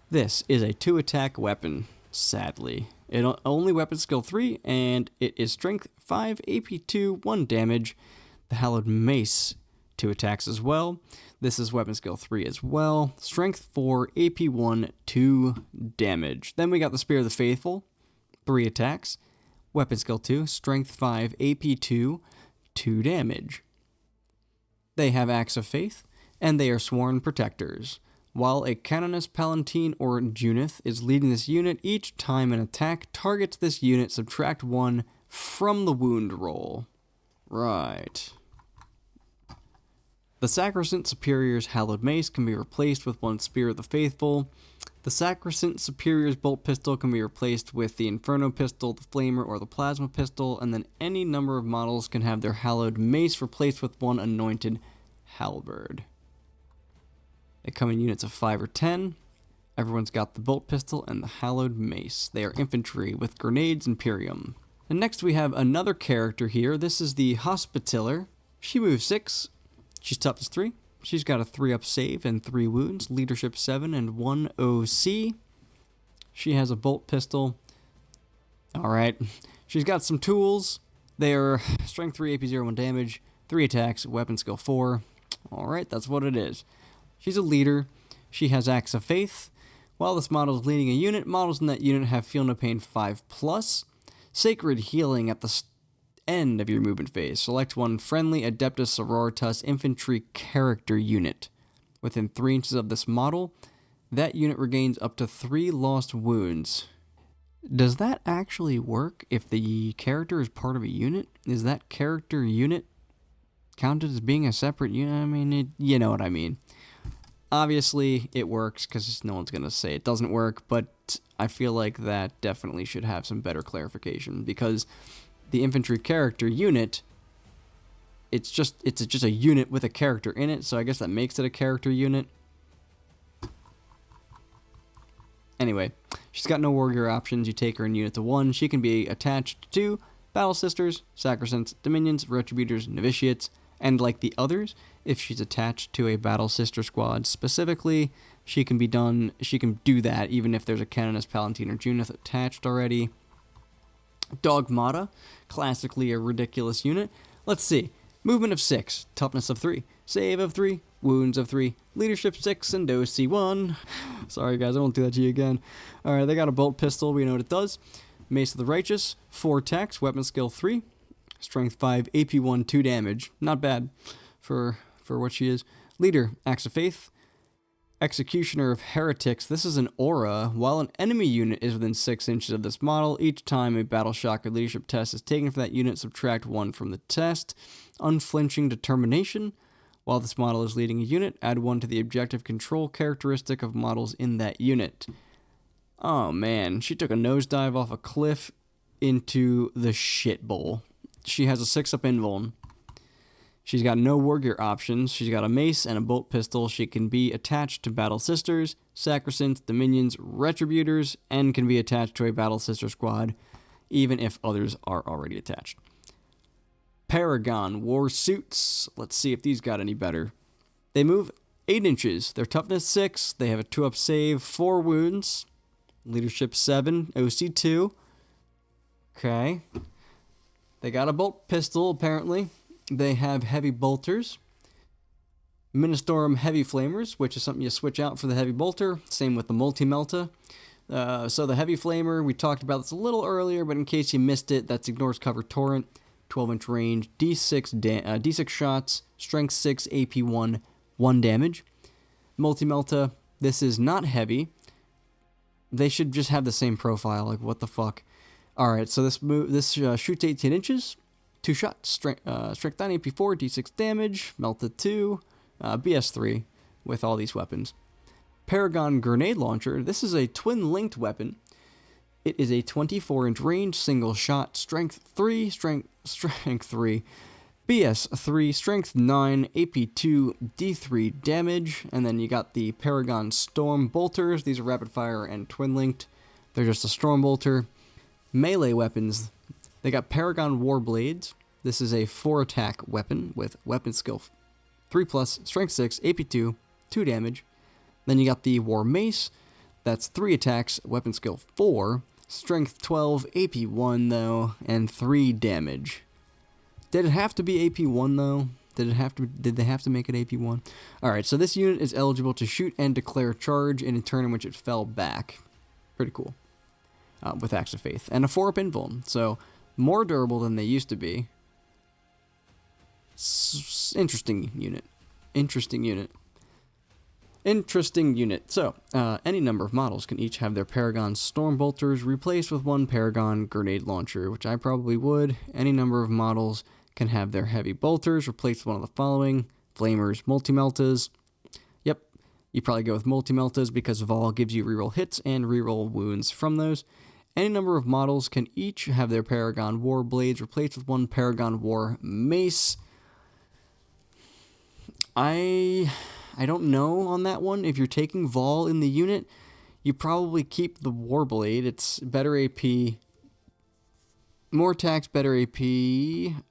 Speaker 1: This is a 2-attack weapon, sadly. It only weapon skill 3, and it is strength 5, AP 2, 1 damage. The Hallowed Mace, 2 attacks as well. This is weapon skill 3 as well. Strength 4, AP 1, 2 damage. Then we got the Spear of the Faithful, 3 attacks. Weapon skill 2, strength 5, AP 2, 2 damage. They have Axe of Faith, and they are Sworn Protectors. While a Canoness, Palatine, or Junith is leading this unit, each time an attack targets this unit, subtract 1 from the wound roll. Right. The Sacrosant Superior's Hallowed Mace can be replaced with 1 Spear of the Faithful. The Sacrosant Superior's Bolt Pistol can be replaced with the Inferno Pistol, the Flamer, or the Plasma Pistol, and then any number of models can have their Hallowed Mace replaced with 1 Anointed Halberd. They come in units of 5 or 10. Everyone's got the Bolt Pistol and the Hallowed Mace. They are infantry with Grenades Imperium. And next we have another character here. This is the Hospitaller. She moves 6. She's toughness 3. She's got a 3-up save and 3 wounds. Leadership 7 and 1 OC. She has a Bolt Pistol. Alright. She's got some tools. They are strength 3, AP 0, 1 damage. 3 attacks, weapon skill 4. Alright, that's what it is. She's a leader. She has Axe of Faith. While this model is leading a unit, models in that unit have Feel No Pain 5+. Sacred Healing at the end of your movement phase. Select 1 friendly Adepta Sororitas infantry character unit. Within 3 inches of this model, that unit regains up to 3 lost wounds. Does that actually work if the character is part of a unit? Is that character unit counted as being a separate unit? I mean, you know what I mean. Obviously, it works because no one's going to say it doesn't work, but I feel like that definitely should have some better clarification because the infantry character unit, it's just a unit with a character in it, so I guess that makes it a character unit. Anyway, she's got no warrior options. You take her in unit to 1. She can be attached to Battle Sisters, Sacrosants, Dominions, Retributors, Novitiates, and like the others, if she's attached to a Battle Sister squad specifically, she can do that even if there's a Canoness, Palatine, or Junith attached already. Dogmata, classically a ridiculous unit. Let's see. Movement of 6, toughness of 3, save of 3, wounds of 3, leadership 6, and OC 1. Sorry guys, I won't do that to you again. Alright, they got a bolt pistol, we know what it does. Mace of the Righteous, 4 attacks, weapon skill 3, strength 5, AP 1, 2 damage. Not bad for what she is. Leader, Axe of Faith. Executioner of Heretics. This is an aura. While an enemy unit is within 6 inches of this model, each time a battle shock or leadership test is taken for that unit, subtract 1 from the test. Unflinching Determination. While this model is leading a unit, add 1 to the objective control characteristic of models in that unit. Oh man, she took a nosedive off a cliff into the shit bowl. She has a 6-up invuln. She's got no wargear options. She's got a mace and a bolt pistol. She can be attached to Battle Sisters, Sacrosants, Dominions, Retributors, and can be attached to a Battle Sister squad, even if others are already attached. Paragon War Suits. Let's see if these got any better. They move 8 inches. Their toughness 6. They have a 2-up save, 4 wounds. Leadership 7, OC 2. Okay. They got a bolt pistol, apparently. They have heavy bolters. Ministorum heavy flamers, which is something you switch out for the heavy bolter. Same with the multi-melta. So the heavy flamer, we talked about this a little earlier, but in case you missed it, that's ignores cover torrent, 12-inch range, D6 shots, strength 6, AP 1, 1 damage. Multi-Melta, this is not heavy. They should just have the same profile, like what the fuck. Alright, so this shoots 18 inches, 2 shots, strength 9, AP 4, D6 damage, Melta 2, BS 3 with all these weapons. Paragon Grenade Launcher, this is a twin-linked weapon. It is a 24-inch range, single shot, strength 3, strength 3, BS 3, strength 9, AP 2, D3 damage, and then you got the Paragon Storm Bolters. These are rapid fire and twin-linked. They're just a Storm Bolter. Melee weapons, they got Paragon Warblades. This is a 4-attack weapon with weapon skill 3+, strength 6, AP 2, 2 damage. Then you got the War Mace. That's 3 attacks, weapon skill 4, strength 12, AP 1 though, and 3 damage. Did it have to be AP 1 though? Did they have to make it AP 1? Alright, so this unit is eligible to shoot and declare charge in a turn in which it fell back. Pretty cool. With Acts of Faith. And a 4-up invuln, so more durable than they used to be. Interesting unit. So, any number of models can each have their Paragon Storm Bolters replaced with 1 Paragon Grenade Launcher, which I probably would. Any number of models can have their Heavy Bolters replaced with one of the following: Flamers, Multi-Meltas. Yep, you probably go with Multi-Meltas because Vol gives you reroll hits and reroll wounds from those. Any number of models can each have their Paragon War Blades replaced with 1 Paragon War Mace. I don't know on that one. If you're taking Vol in the unit, you probably keep the Warblade. It's better AP. More attacks, better AP.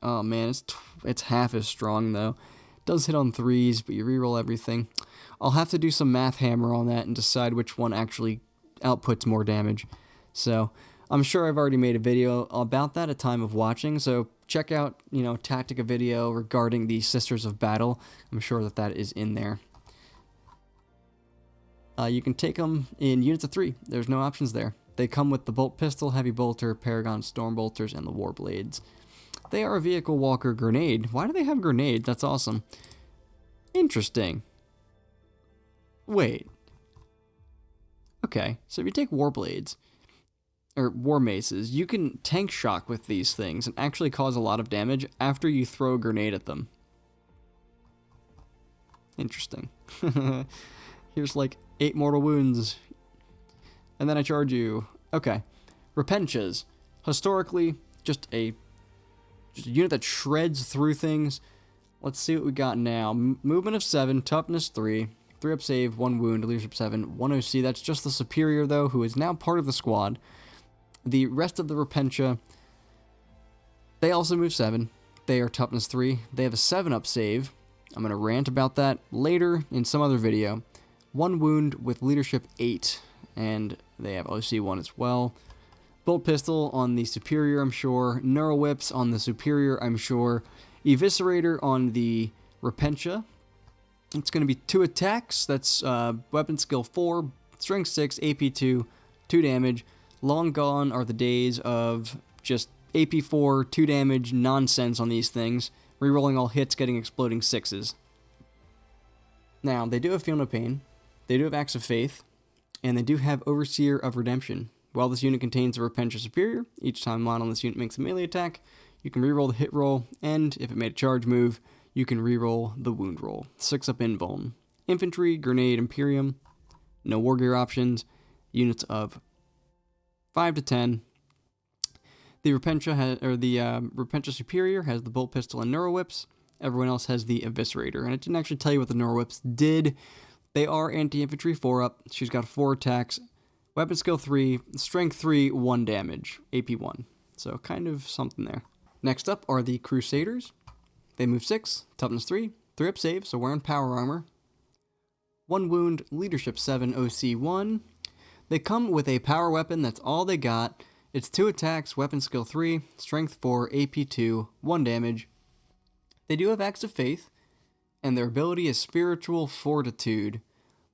Speaker 1: Oh man, it's half as strong though. It does hit on 3s, but you reroll everything. I'll have to do some math hammer on that and decide which one actually outputs more damage. So I'm sure I've already made a video about that at time of watching, so check out, Tactica video regarding the Sisters of Battle. I'm sure that is in there. You can take them in units of 3. There's no options there. They come with the Bolt Pistol, Heavy Bolter, Paragon Storm Bolters, and the Warblades. They are a Vehicle Walker Grenade. Why do they have grenades? That's awesome. Interesting. Wait. Okay, so if you take Warblades, or War Maces, you can tank shock with these things and actually cause a lot of damage after you throw a grenade at them. Interesting. Here's like 8 mortal wounds. And then I charge you. Okay. Repentias. Historically, just a unit that shreds through things. Let's see what we got now. Movement of 7, toughness 3, 3-up save, 1 wound, leadership 7, 1 OC. That's just the superior though, who is now part of the squad. The rest of the Repentia, they also move 7. They are toughness 3. They have a 7-up save. I'm going to rant about that later in some other video. 1 wound with leadership 8, and they have OC 1 as well. Bolt Pistol on the superior, I'm sure. Neural Whips on the superior, I'm sure. Eviscerator on the Repentia. It's going to be 2 attacks. That's weapon skill 4, strength 6, AP 2, 2 damage. Long gone are the days of just AP 4, 2 damage nonsense on these things. Rerolling all hits, getting exploding 6s. Now, they do have Feel No Pain. They do have Acts of Faith. And they do have Overseer of Redemption. While this unit contains a Repentia Superior, each time a model on this unit makes a melee attack, you can reroll the hit roll, and if it made a charge move, you can reroll the wound roll. 6-up invuln. Infantry, Grenade, Imperium. No war gear options. Units of 5 to 10. The Repentia Repentia Superior has the Bolt Pistol and Neural Whips. Everyone else has the Eviscerator, and it didn't actually tell you what the Neural Whips did. They are anti-infantry 4-up. She's got 4 attacks, weapon skill 3, strength 3, 1 damage, AP 1. So kind of something there. Next up are the Crusaders. They move 6, toughness 3, 3-up save, so wearing power armor. 1 wound, leadership 7, OC 1. They come with a power weapon, that's all they got. It's 2 attacks, weapon skill 3, strength 4, AP 2, 1 damage. They do have Acts of Faith, and their ability is Spiritual Fortitude.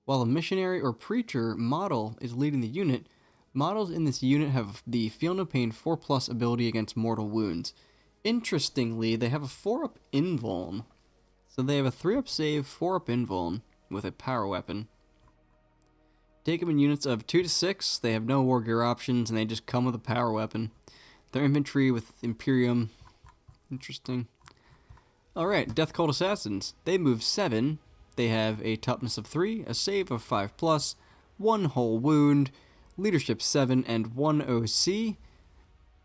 Speaker 1: While a missionary or preacher model is leading the unit, models in this unit have the Feel No Pain 4+ ability against mortal wounds. Interestingly, they have a 4-up invuln. So they have a 3-up save, 4-up invuln with a power weapon. Take them in units of 2 to 6. They have no war gear options, and they just come with a power weapon. Their infantry with Imperium. Interesting. Alright, Death Cult Assassins. They move 7. They have a toughness of 3, a save of 5+, 1 whole wound, leadership 7, and 1 OC.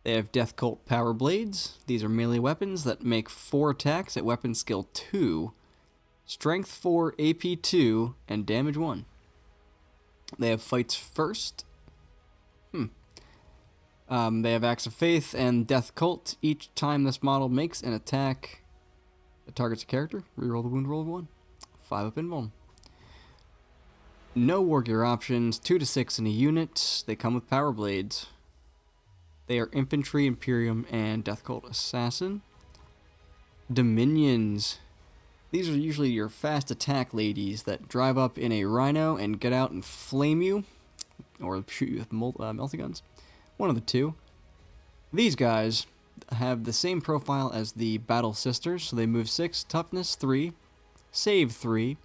Speaker 1: They have Death Cult Power Blades. These are melee weapons that make 4 attacks at weapon skill 2, strength 4, AP 2, and damage 1. They have Fights First. They have Acts of Faith and Death Cult. Each time this model makes an attack that targets a character, reroll the wound roll of 1. 5-up invuln. No war gear options, 2 to 6 in a unit. They come with Power Blades. They are Infantry, Imperium, and Death Cult Assassin. Dominions. These are usually your fast attack ladies that drive up in a Rhino and get out and flame you, or shoot you with melty guns. One of the two. These guys have the same profile as the Battle Sisters, so they move 6, toughness 3, save 3,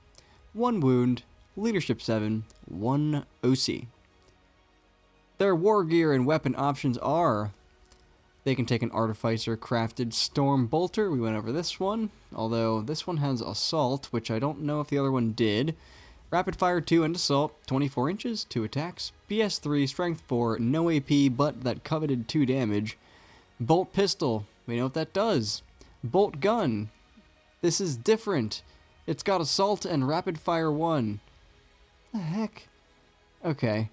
Speaker 1: 1 wound, leadership 7, 1 OC. Their war gear and weapon options are, they can take an Artificer crafted Storm Bolter. We went over this one, although this one has Assault, which I don't know if the other one did. Rapid Fire 2 and Assault, 24 inches, 2 attacks. BS 3, Strength 4, no AP, but that coveted 2 damage. Bolt Pistol, we know what that does. Bolt Gun, this is different. It's got Assault and Rapid Fire 1. What the heck? Okay.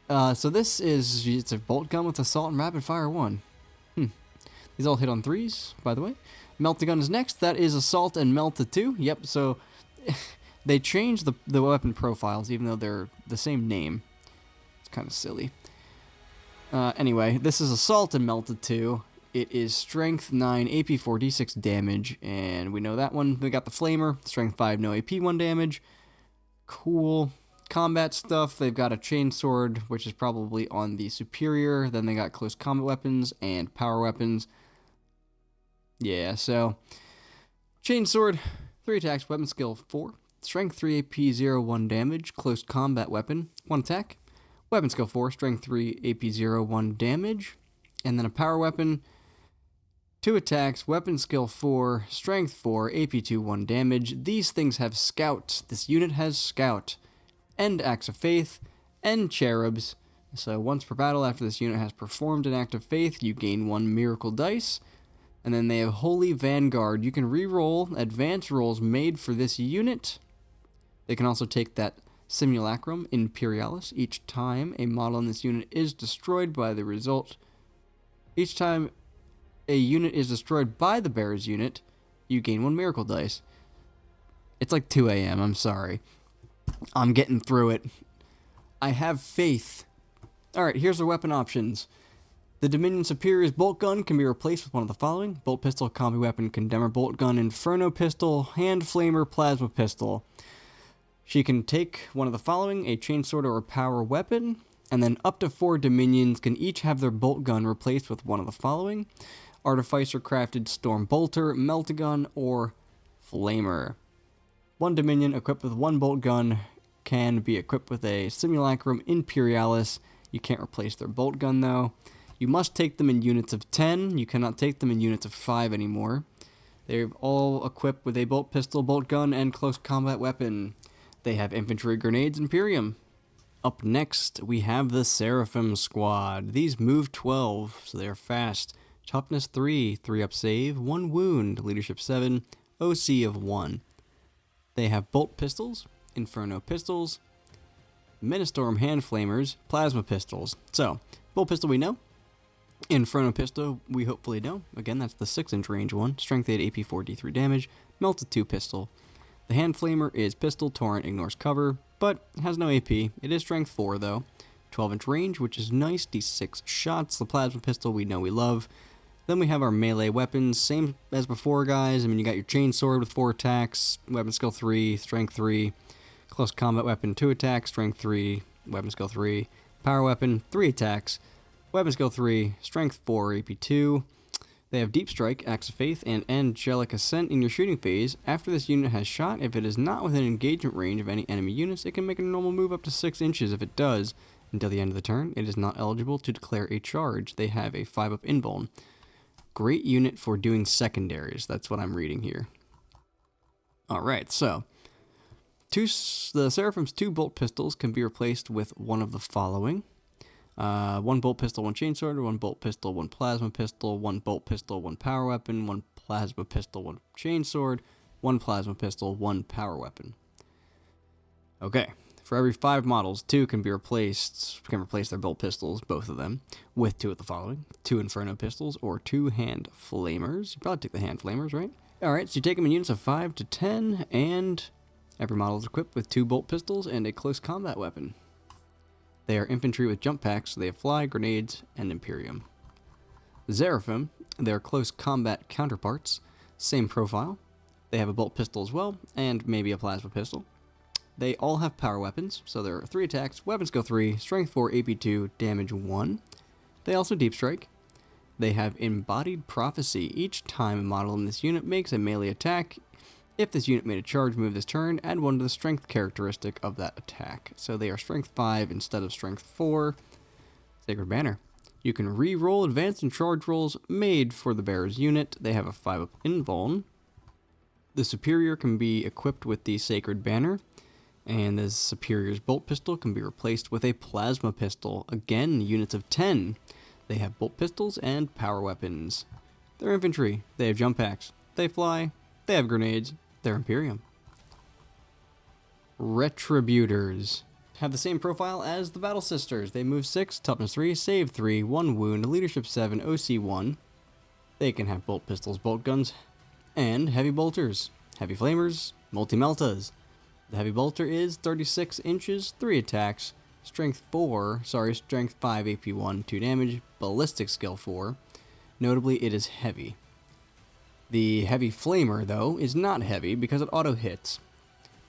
Speaker 1: So this is, it's a Bolt Gun with Assault and Rapid Fire 1. These all hit on 3s, by the way. Melta Gun is next. That is Assault and Melta 2. Yep, so they changed the weapon profiles, even though they're the same name. It's kind of silly. Anyway, this is Assault and Melta 2. It is Strength 9, AP 4, D6 damage, and we know that one. We got the Flamer, Strength 5, no AP 1 damage. Cool. Combat stuff, they've got a Chainsword, which is probably on the Superior. Then they got Close Combat Weapons and Power Weapons. Yeah, so Chainsword, 3 attacks, weapon skill 4, strength 3 AP 0, 1 damage, close combat weapon, 1 attack, weapon skill 4, strength 3 AP 0, 1 damage, and then a power weapon, 2 attacks, weapon skill 4, strength 4, AP 2, 1 damage. These things have Scout. This unit has Scout, and Acts of Faith, and Cherubs. So once per battle after this unit has performed an act of faith, you gain 1 miracle dice. And then they have Holy Vanguard. You can re-roll advanced rolls made for this unit. They can also take that Simulacrum Imperialis each time a model in this unit is destroyed by the result. Each time a unit is destroyed by the bearer's unit, you gain 1 miracle dice. It's like 2 a.m., I'm sorry. I'm getting through it. I have faith. Alright, here's the weapon options. The Dominion Superior's Bolt Gun can be replaced with one of the following: Bolt Pistol, Combi Weapon, Condemner Bolt Gun, Inferno Pistol, Hand Flamer, Plasma Pistol. She can take one of the following: a Chainsword or a Power Weapon, and then up to 4 Dominions can each have their Bolt Gun replaced with one of the following: Artificer Crafted Storm Bolter, Meltagun, or Flamer. 1 Dominion equipped with 1 Bolt Gun can be equipped with a Simulacrum Imperialis. You can't replace their Bolt Gun though. You must take them in units of 10. You cannot take them in units of 5 anymore. They're all equipped with a Bolt Pistol, Bolt Gun, and Close Combat Weapon. They have Infantry, Grenades, Imperium. Up next, we have the Seraphim Squad. These move 12, so they're fast. Toughness 3, 3-up save, 1 wound, leadership 7, OC of 1. They have Bolt Pistols, Inferno Pistols, Ministorm Hand Flamers, Plasma Pistols. So, Bolt Pistol we know. Inferno Pistol, we hopefully know. Again, that's the 6-inch range one. Strength 8, AP 4, D3 damage. Melta 2 pistol. The Hand Flamer is pistol, torrent, ignores cover, but has no AP. It is strength 4, though. 12-inch range, which is nice. D6 shots. The Plasma Pistol we know we love. Then we have our melee weapons. Same as before, guys. I mean, you got your Chainsword with 4 attacks. Weapon skill 3, strength 3. Close combat weapon, 2 attacks. Strength 3, weapon skill 3. Power weapon, 3 attacks. Weapon skill 3, strength 4, AP 2. They have Deep Strike, Axe of Faith, and Angelic Ascent in your shooting phase. After this unit has shot, if it is not within engagement range of any enemy units, it can make a normal move up to 6 inches. If it does, until the end of the turn, it is not eligible to declare a charge. They have a 5-up invuln. Great unit for doing secondaries. That's what I'm reading here. Alright, so the Seraphim's 2 bolt pistols can be replaced with one of the following. 1 bolt pistol, 1 chainsword, 1 bolt pistol, 1 plasma pistol, 1 bolt pistol, 1 power weapon, 1 plasma pistol, 1 chainsword, 1 plasma pistol, 1 power weapon. Okay, for every 5 models, 2 can replace their bolt pistols, both of them, with 2 of the following. 2 Inferno pistols or 2 hand flamers. You probably take the hand flamers, right? Alright, so you take them in units of 5 to 10, and every model is equipped with 2 bolt pistols and a close combat weapon. They are infantry with jump packs, so they have fly, grenades, and Imperium. Seraphim, they are close combat counterparts, same profile. They have a bolt pistol as well, and maybe a plasma pistol. They all have power weapons, so there are 3 attacks, weapon skill 3, strength 4, AP 2, damage 1. They also deep strike. They have embodied prophecy. Each time a model in this unit makes a melee attack, if this unit made a charge move this turn, add 1 to the strength characteristic of that attack. So they are strength 5 instead of strength 4. Sacred Banner. You can re-roll advanced and charge rolls made for the bearer's unit. They have a 5-up invuln. The Superior can be equipped with the Sacred Banner, and the Superior's bolt pistol can be replaced with a plasma pistol. Again, units of 10. They have bolt pistols and power weapons. They're infantry. They have jump packs. They fly. They have grenades. They're Imperium. Retributors have the same profile as the Battle Sisters. They move 6, toughness 3, save 3, 1 wound, leadership 7, OC 1. They can have bolt pistols, bolt guns, and heavy bolters, heavy flamers, multi-meltas. The heavy bolter is 36 inches, 3 attacks, strength 5, AP 1, 2 damage, ballistic skill 4. Notably, it is heavy. The heavy flamer, though, is not heavy because it auto-hits.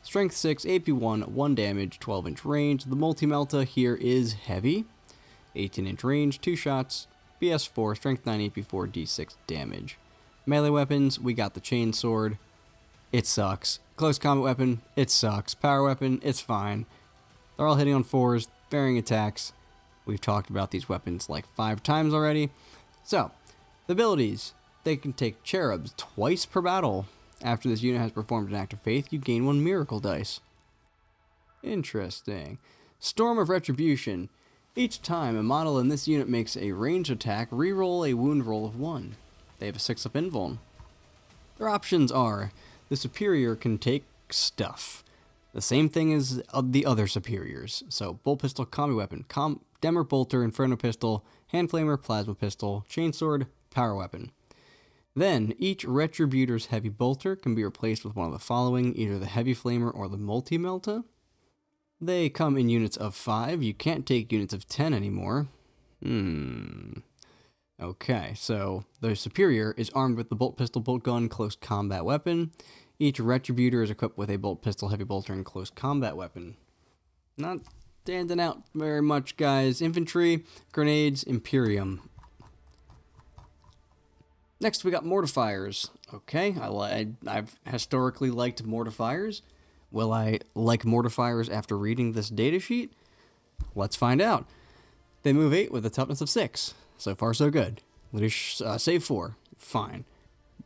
Speaker 1: Strength 6, AP 1, 1 damage, 12-inch range. The multi-melta here is heavy. 18-inch range, 2 shots, BS 4, strength 9, AP 4, D6 damage. Melee weapons, we got the chainsword. It sucks. Close combat weapon, it sucks. Power weapon, it's fine. They're all hitting on 4s, varying attacks. We've talked about these weapons like 5 times already. So, the abilities. They can take cherubs twice per battle. After this unit has performed an act of faith, you gain 1 miracle dice. Interesting. Storm of Retribution. Each time a model in this unit makes a ranged attack, reroll a wound roll of 1. They have a 6-up invuln. Their options are, the Superior can take stuff. The same thing as the other Superiors. So, bolt pistol, combi weapon, Demmer bolter, Inferno pistol, hand flamer, plasma pistol, chainsword, power weapon. Then, each Retributor's heavy bolter can be replaced with one of the following, either the heavy flamer or the multi-melta. They come in units of 5. You can't take units of 10 anymore. Okay, so the Superior is armed with the bolt pistol, bolt gun, close combat weapon. Each Retributor is equipped with a bolt pistol, heavy bolter, and close combat weapon. Not standing out very much, guys. Infantry, grenades, Imperium. Next, we got Mortifiers. Okay, I've historically liked Mortifiers. Will I like Mortifiers after reading this datasheet? Let's find out. They move 8 with a toughness of 6. So far, so good. Save 4. Fine.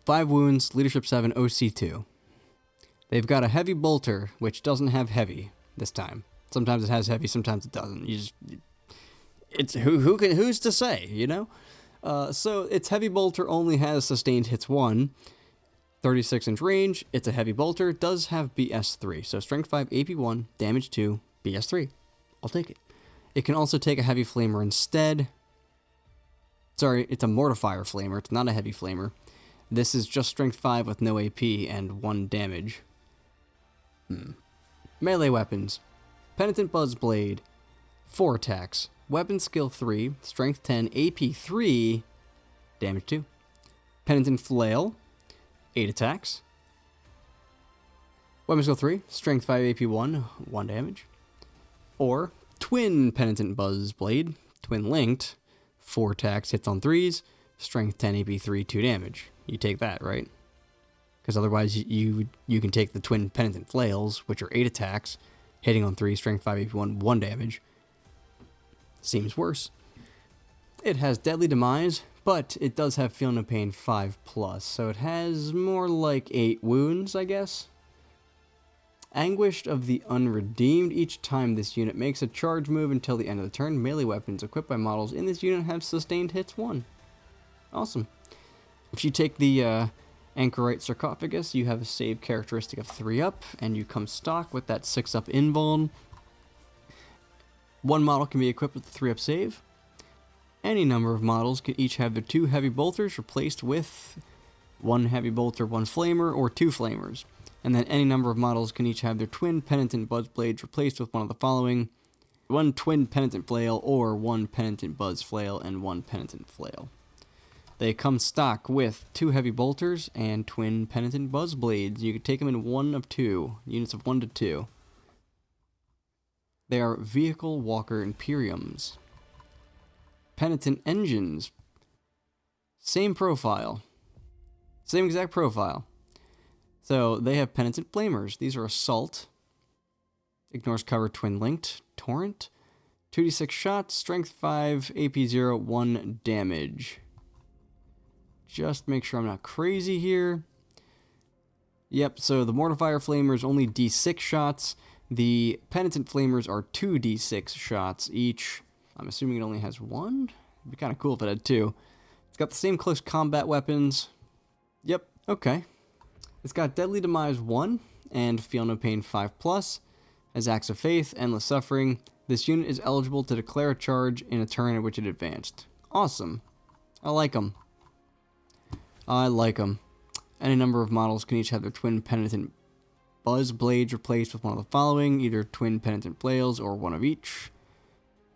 Speaker 1: 5 wounds, leadership 7, OC 2. They've got a heavy bolter, which doesn't have heavy this time. Sometimes it has heavy, sometimes it doesn't. Who's to say, you know? So its heavy bolter only has sustained hits 1, 36-inch range. It's a heavy bolter, does have BS 3, so strength 5, AP 1, damage 2, BS 3. I'll take it. It can also take a heavy flamer instead. Sorry, it's a mortifier flamer. It's not a heavy flamer. This is just strength 5 with no AP and 1 damage. Melee weapons. Penitent Buzzblade. 4 attacks. Weapon skill 3, strength 10, AP 3, damage 2. Penitent Flail, 8 attacks. Weapon skill 3, strength 5, AP 1, 1 damage. Or Twin Penitent Buzzblade, twin linked, 4 attacks, hits on 3s, strength 10, AP 3, 2 damage. You take that, right? Because otherwise you can take the twin penitent flails, which are 8 attacks, hitting on 3, strength 5, AP 1, 1 damage. Seems worse. It has Deadly Demise, but it does have Feel No Pain 5+, so it has more like 8 wounds, I guess. Anguished of the Unredeemed. Each time this unit makes a charge move until the end of the turn, melee weapons equipped by models in this unit have sustained hits 1. Awesome. If you take the Anchorite Sarcophagus, you have a save characteristic of 3 up, and you come stock with that 6 up invuln. One model can be equipped with a 3 up save. Any number of models can each have their 2 heavy bolters replaced with 1 heavy bolter, 1 flamer, or 2 flamers. And then any number of models can each have their twin penitent buzz blades replaced with one of the following: 1 twin penitent flail, or 1 penitent buzz flail, and 1 penitent flail. They come stock with 2 heavy bolters and twin penitent buzz blades. You can take them in 1 of 2, units of 1 to 2. They are Vehicle Walker Imperiums. Penitent Engines. Same profile. Same exact profile. So they have Penitent Flamers. These are Assault. Ignores cover, twin linked. Torrent. 2d6 shots, strength 5, AP 0, 1 damage. Just make sure I'm not crazy here. Yep, so the Mortifier Flamers only d6 shots. The Penitent Flamers are 2d6 shots each. I'm assuming it only has 1? It'd be kind of cool if it had 2. It's got the same close combat weapons. Yep, okay. It's got Deadly Demise 1 and Feel No Pain 5+, has Acts of Faith, Endless Suffering. This unit is eligible to declare a charge in a turn in which it advanced. Awesome. I like them. I like them. Any number of models can each have their twin penitent buzz blades replaced with one of the following: either twin penitent flails or 1 of each.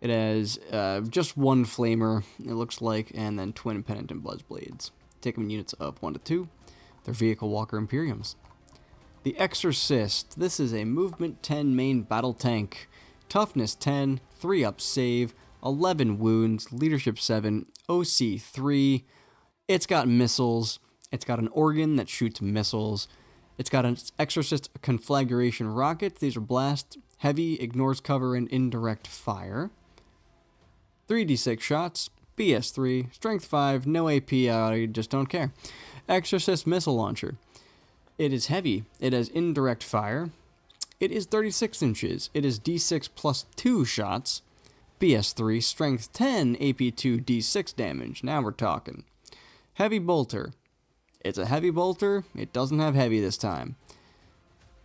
Speaker 1: It has just 1 flamer, it looks like, and then twin penitent buzz blades. Take them in units of 1 to 2. They're Vehicle Walker Imperiums. The Exorcist. This is a movement 10 main battle tank. Toughness 10, 3 up save, 11 wounds, leadership 7, OC 3. It's got missiles. It's got an organ that shoots missiles. It's got an Exorcist Conflagration rocket. These are blast, heavy, ignores cover, and indirect fire. 3d6 shots, BS 3, strength 5, no AP, I just don't care. Exorcist Missile Launcher. It is heavy. It has indirect fire. It is 36 inches. It is d6 plus 2 shots. BS 3, strength 10, AP 2, d6 damage. Now we're talking. Heavy Bolter. It's a heavy bolter. It doesn't have heavy this time.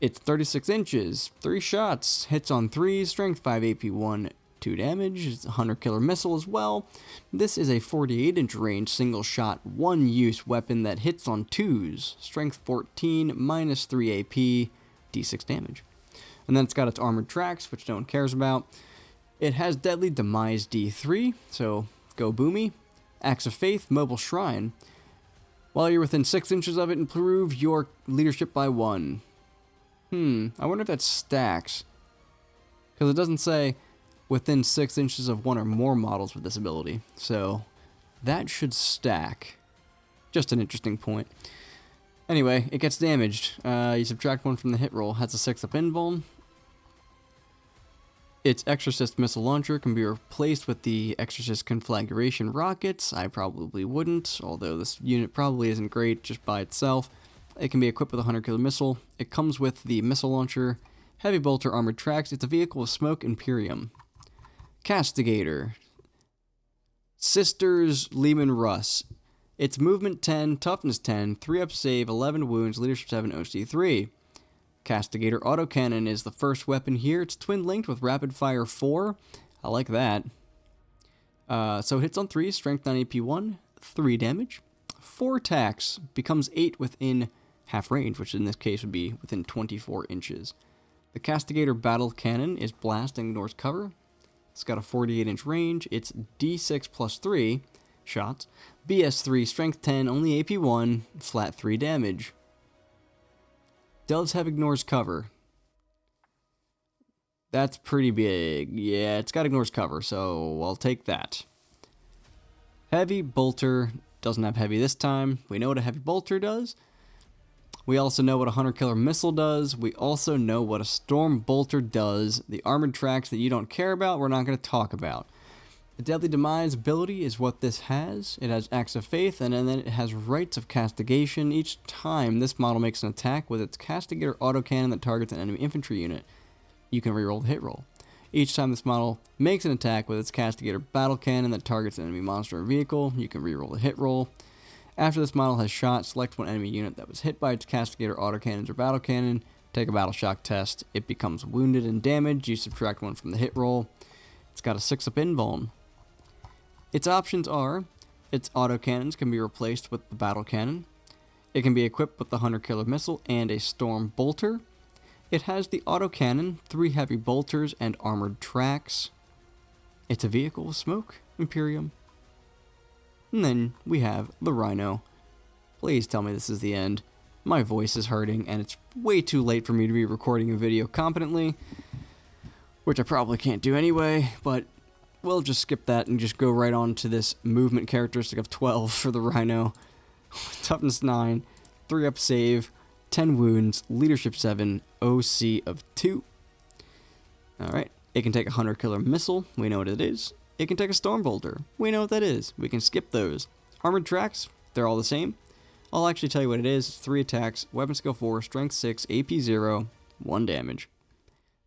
Speaker 1: It's 36 inches. 3 shots. Hits on 3, strength 5, AP 1, 2 damage. It's a Hunter Killer Missile as well. This is a 48-inch range, single shot, 1 use weapon that hits on 2s. Strength 14, minus 3 AP, d6 damage. And then it's got its armored tracks, which no one cares about. It has Deadly Demise D3, so go boomy. Acts of Faith, Mobile Shrine. While you're within 6 inches of it, improve your leadership by 1. I wonder if that stacks. Because it doesn't say within 6 inches of 1 or more models with this ability. So that should stack. Just an interesting point. Anyway, it gets damaged. You subtract 1 from the hit roll. Has a 6 up invuln. Its Exorcist Missile Launcher can be replaced with the Exorcist Conflagration rockets. I probably wouldn't, although this unit probably isn't great just by itself. It can be equipped with a Hunter Killer Missile. It comes with the Missile Launcher, Heavy Bolter, Armored Tracks. It's a Vehicle with Smoke Imperium. Castigator. Sisters Lehman Russ. It's movement 10, toughness 10, 3 up save, 11 wounds, leadership 7, OC 3. Castigator Autocannon is the first weapon here. It's twin linked with rapid fire 4. I like that. So it hits on 3, strength 9, AP 1, 3 damage. 4 attacks, becomes 8 within half range, which in this case would be within 24 inches. The Castigator Battle Cannon is blast and ignores cover. It's got a 48-inch range. It's D6 plus 3 shots. BS 3, strength 10, only AP 1, flat 3 damage. Does have ignores cover. That's pretty big. Yeah, it's got ignores cover, so I'll take that. Heavy Bolter doesn't have heavy this time. We know what a heavy bolter does. We also know what a hunter killer missile does. We also know what a storm bolter does. The armored tracks that you don't care about, we're not going to talk about. The Deadly Demise ability is what this has. It has Acts of Faith, and then it has Rites of Castigation. Each time this model makes an attack with its Castigator autocannon that targets an enemy infantry unit, you can reroll the hit roll. Each time this model makes an attack with its Castigator battle cannon that targets an enemy monster or vehicle, you can reroll the hit roll. After this model has shot, select one enemy unit that was hit by its Castigator autocannons or battle cannon, take a battle shock test. It becomes wounded and damaged. You subtract 1 from the hit roll. It's got a 6-up invuln. Its options are, its autocannons can be replaced with the battle cannon. It can be equipped with the hunter killer missile and a storm bolter. It has the autocannon, 3 heavy bolters, and armored tracks. It's a vehicle with smoke, Imperium. And then we have the Rhino. Please tell me this is the end. My voice is hurting, and it's way too late for me to be recording a video competently, which I probably can't do anyway, but we'll just skip that and just go right on to this movement characteristic of 12 for the Rhino. Toughness 9, 3-up save, 10 wounds, leadership 7, OC of 2. Alright, it can take a hunter killer missile, we know what it is. It can take a storm bolter, we know what that is. We can skip those. Armored tracks, they're all the same. I'll actually tell you what it is. It's 3 attacks, weapon skill 4, strength 6, AP 0, 1 damage.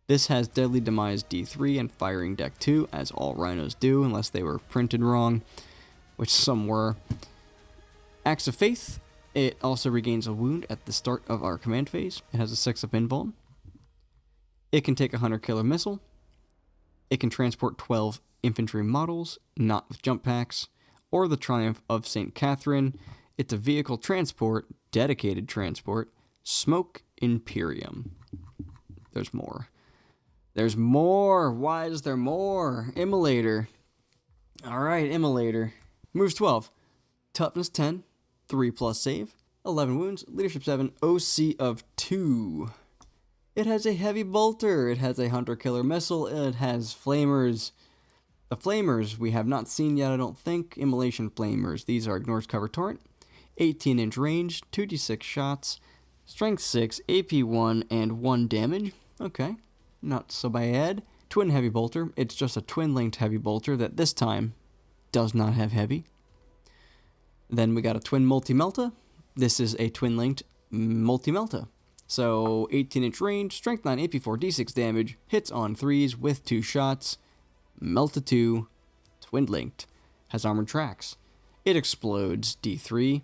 Speaker 1: This has Deadly Demise D3 and Firing Deck 2, as all Rhinos do, unless they were printed wrong, which some were. Acts of Faith, it also regains a wound at the start of our command phase. It has a 6-up invuln. It can take a hunter killer missile. It can transport 12 infantry models, not with jump packs, or the Triumph of St. Catherine. It's a vehicle transport, dedicated transport, Smoke Imperium. There's more. There's more! Why is there more? Immolator. Alright, Immolator. Moves 12. Toughness 10, 3+ save, 11 wounds, leadership 7, OC of 2. It has a heavy bolter, it has a hunter killer missile, it has flamers. The flamers we have not seen yet, I don't think. Immolation flamers. These are ignores cover torrent, 18-inch range, 2d6 shots, strength 6, AP 1, and 1 damage. Okay, not so bad. Twin heavy bolter. It's just a twin-linked heavy bolter that this time does not have heavy. Then we got a twin multi-melta. This is a twin-linked multi-melta. So 18-inch range, strength 9, AP 4, d6 damage, hits on 3s with 2 shots. Melta 2, twin-linked, has armored tracks. It explodes D3,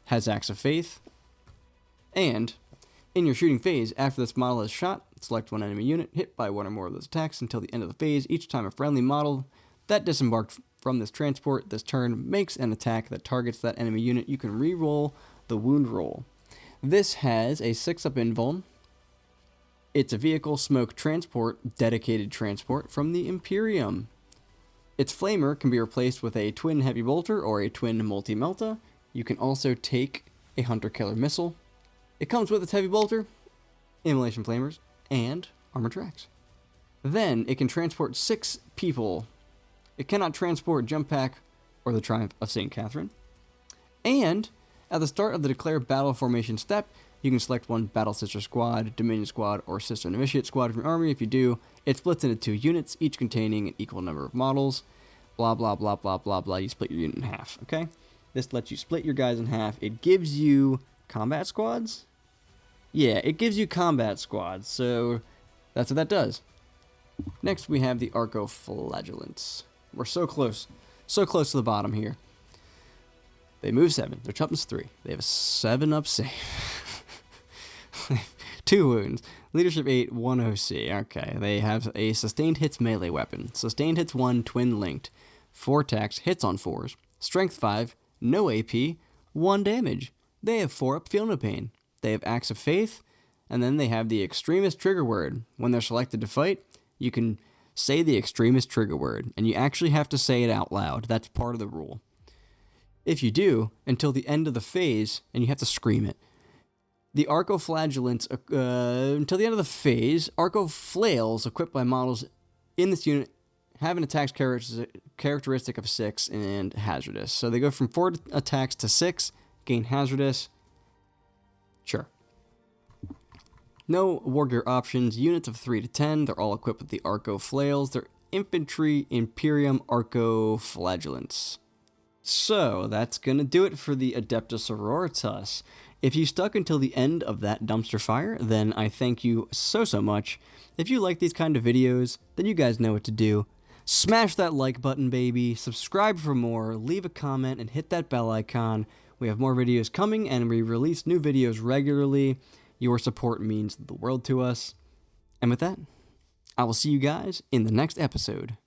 Speaker 1: has Acts of Faith, and in your shooting phase, after this model is shot, select one enemy unit hit by one or more of those attacks until the end of the phase. Each time a friendly model that disembarked from this transport this turn makes an attack that targets that enemy unit, you can re-roll the wound roll. This has a 6-up invuln. It's a vehicle smoke transport, dedicated transport from the Imperium. Its flamer can be replaced with a twin heavy bolter or a twin multi-melta. You can also take a hunter killer missile. It comes with its heavy bolter, immolation flamers, and armor tracks. Then it can transport 6 people. It cannot transport jump pack or the Triumph of St. Catherine. And at the start of the declare battle formation step, you can select one Battle Sister Squad, Dominion Squad, or Sister Novitiate Squad from your army. If you do, it splits into 2 units, each containing an equal number of models. Blah, blah, blah, blah, blah, blah. You split your unit in half, okay? This lets you split your guys in half. It gives you combat squads? Yeah, it gives you combat squads, so that's what that does. Next, we have the Arcoflagellants. We're so close to the bottom here. They move 7. Their toughness 3. They have a 7-up save. 2 wounds. Leadership 8, 1 OC. Okay, they have a sustained hits melee weapon. Sustained hits 1, twin linked. 4 attacks, hits on 4s. Strength 5, no AP, 1 damage. They have 4-up Feel No Pain. They have Acts of Faith, and then they have the Extremist trigger word. When they're selected to fight, you can say the Extremist trigger word, and you actually have to say it out loud. That's part of the rule. If you do, until the end of the phase, and you have to scream it, the Arcoflagellants, until the end of the phase, Arcoflails equipped by models in this unit have an attack characteristic of 6 and hazardous. So they go from 4 attacks to 6, gain hazardous. Sure. No war gear options, units of 3 to 10. They're all equipped with the Arco Flails. They're Infantry Imperium Arco Flagellants. So that's going to do it for the Adepta Sororitas. If you stuck until the end of that dumpster fire, then I thank you so much. If you like these kind of videos, then you guys know what to do. Smash that like button, baby. Subscribe for more. Leave a comment and hit that bell icon. We have more videos coming and we release new videos regularly. Your support means the world to us. And with that, I will see you guys in the next episode.